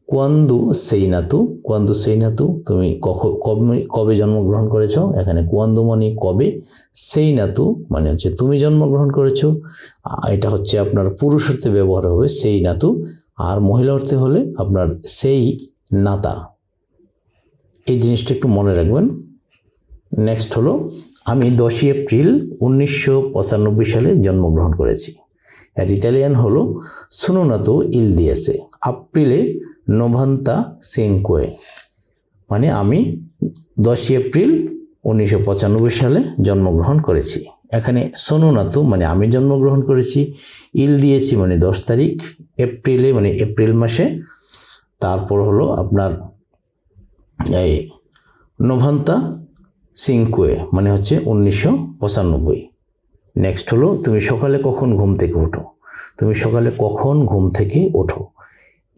quando sei nato, quando sei nato তুমি কবে জন্মগ্রহণ করেছো। এখানে quando মানে কবে, sei nato মানে হচ্ছে তুমি জন্মগ্রহণ করেছো। এটা হচ্ছে আপনার পুরুষ অর্থে ব্যবহার হবে sei nato, আর মহিলা অর্থে হলে আপনার sei nata। এই জিনিসটা একটু মনে রাখবেন। নেক্সট হলো আমি 10 এপ্রিল 1995 সালে জন্মগ্রহণ করেছি। এর ইতালিয়ান হলো sono nato il 10 aprile 95 মানে আমি 10 এপ্রিল 1995 সালে জন্মগ্রহণ করেছি। এখানে sono nato মানে আমি জন্মগ্রহণ করেছি, il 10 মানে 10 তারিখ, এপ্রিলে মানে এপ্রিল মাসে, তারপর হলো আপনার এই 95 মানে হচ্ছে 1995। নেক্সট হলো তুমি সকালে কখন ঘুম থেকে ওঠো, তুমি সকালে কখন ঘুম থেকে ওঠো।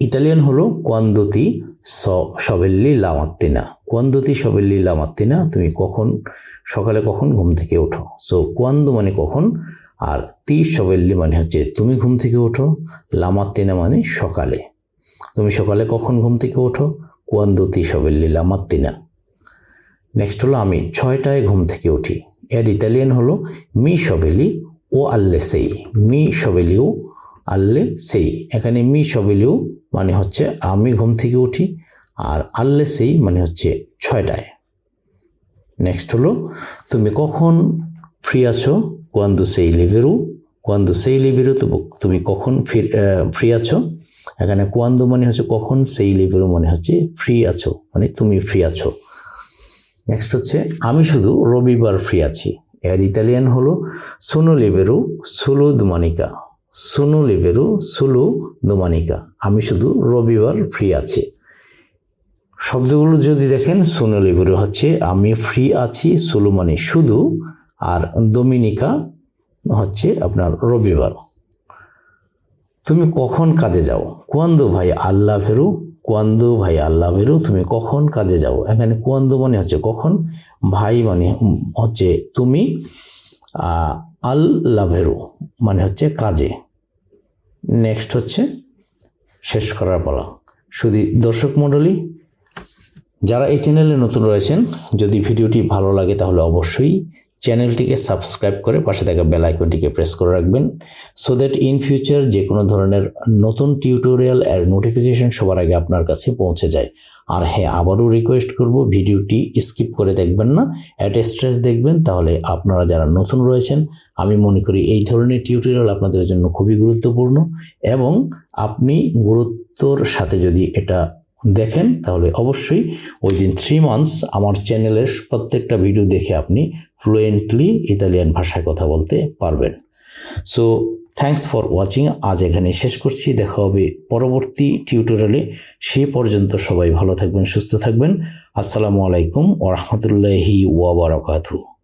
ইতালিয়ান হলো quando ti সবেল্লি লা মাত্তিনা, quando ti সবেল্লি লা মাত্তিনা তুমি কখন, সকালে কখন ঘুম থেকে ওঠো। সো quando মানে কখন, আর ti সবেল্লি মানে হচ্ছে তুমি ঘুম থেকে ওঠো, লা মাত্তিনা মানে সকালে। তুমি সকালে কখন ঘুম থেকে ওঠো, quando ti সবেল্লি লা মাত্তিনা। নেক্সট হলো আমি 6টায় ঘুম থেকে উঠি। এর ইতালিয়ান হলো মি সবেলি ও আল্লে সেই, মি সবেলিও আল্লে সেই। এখানে মি সবেলিও মানে হচ্ছে আমি ঘুম থেকে উঠি, আর আল্লে সেই মানে হচ্ছে 6টায়। নেক্সট হলো তুমি কখন ফ্রি আছো, quando sei libero, quando sei libero তুমি কখন ফ্রি আছো। এখানে quando মানে হচ্ছে কখন, sei libero মানে হচ্ছে ফ্রি আছো, মানে তুমি ফ্রি আছো। নেক্সট হচ্ছে আমি শুধু রবিবার ফ্রি আছি। এর ইতালিয়ান হলো sono libero solo domenica, sono libero solo domenica আমি শুধু রবিবার ফ্রি আছি। শব্দগুলো যদি দেখেন, sono libero হচ্ছে আমি ফ্রি আছি, solo মানে শুধু, আর domenica হচ্ছে আপনার রবিবার। তুমি কখন কাজে যাও, quando vai al lavoro, quando vai al lavoro তুমি কখন কাজে যাও। এখানে quando মানে হচ্ছে কখন, ভাই মানে হচ্ছে তুমি, al lavoro মানে হচ্ছে কাজে। নেক্সট হচ্ছে শেষ করার পালা। শুধু দর্শক মণ্ডলী, যারা এই চ্যানেলে নতুন রয়েছেন, যদি ভিডিওটি ভালো লাগে তাহলে অবশ্যই চ্যানেলটিকে সাবস্ক্রাইব করে পাশে থাকা বেল আইকনটিকে প্রেস করে রাখবেন, সো দ্যাট ইন ফিউচার যে কোনো ধরনের নতুন টিউটোরিয়াল এর নোটিফিকেশন সবার আগে আপনার কাছে পৌঁছে যায়। আর হ্যাঁ, আবারও রিকোয়েস্ট করব ভিডিওটি স্কিপ করে দেখবেন না, অ্যাট স্ট্রেস দেখবেন, তাহলে আপনারা যারা নতুন রয়েছেন, আমি মনে করি এই ধরনের টিউটোরিয়াল আপনাদের জন্য খুবই গুরুত্বপূর্ণ, এবং আপনি গুরুত্বর সাথে যদি এটা দেখেন তাহলে অবশ্যই উইদিন 3 মান্থস আমার চ্যানেলের প্রত্যেকটা ভিডিও দেখে আপনি ফ্লুয়েন্টলি ইতালিয়ান ভাষায় কথা বলতে পারবেন। So thanks for watching. আজ এখানে শেষ করছি, দেখা হবে পরবর্তী টিউটোরিয়ালে। সে পর্যন্ত সবাই ভালো থাকবেন, সুস্থ থাকবেন। আসসালামু আলাইকুম ওয়া রাহমাতুল্লাহি ওয়া বারাকাতুহু।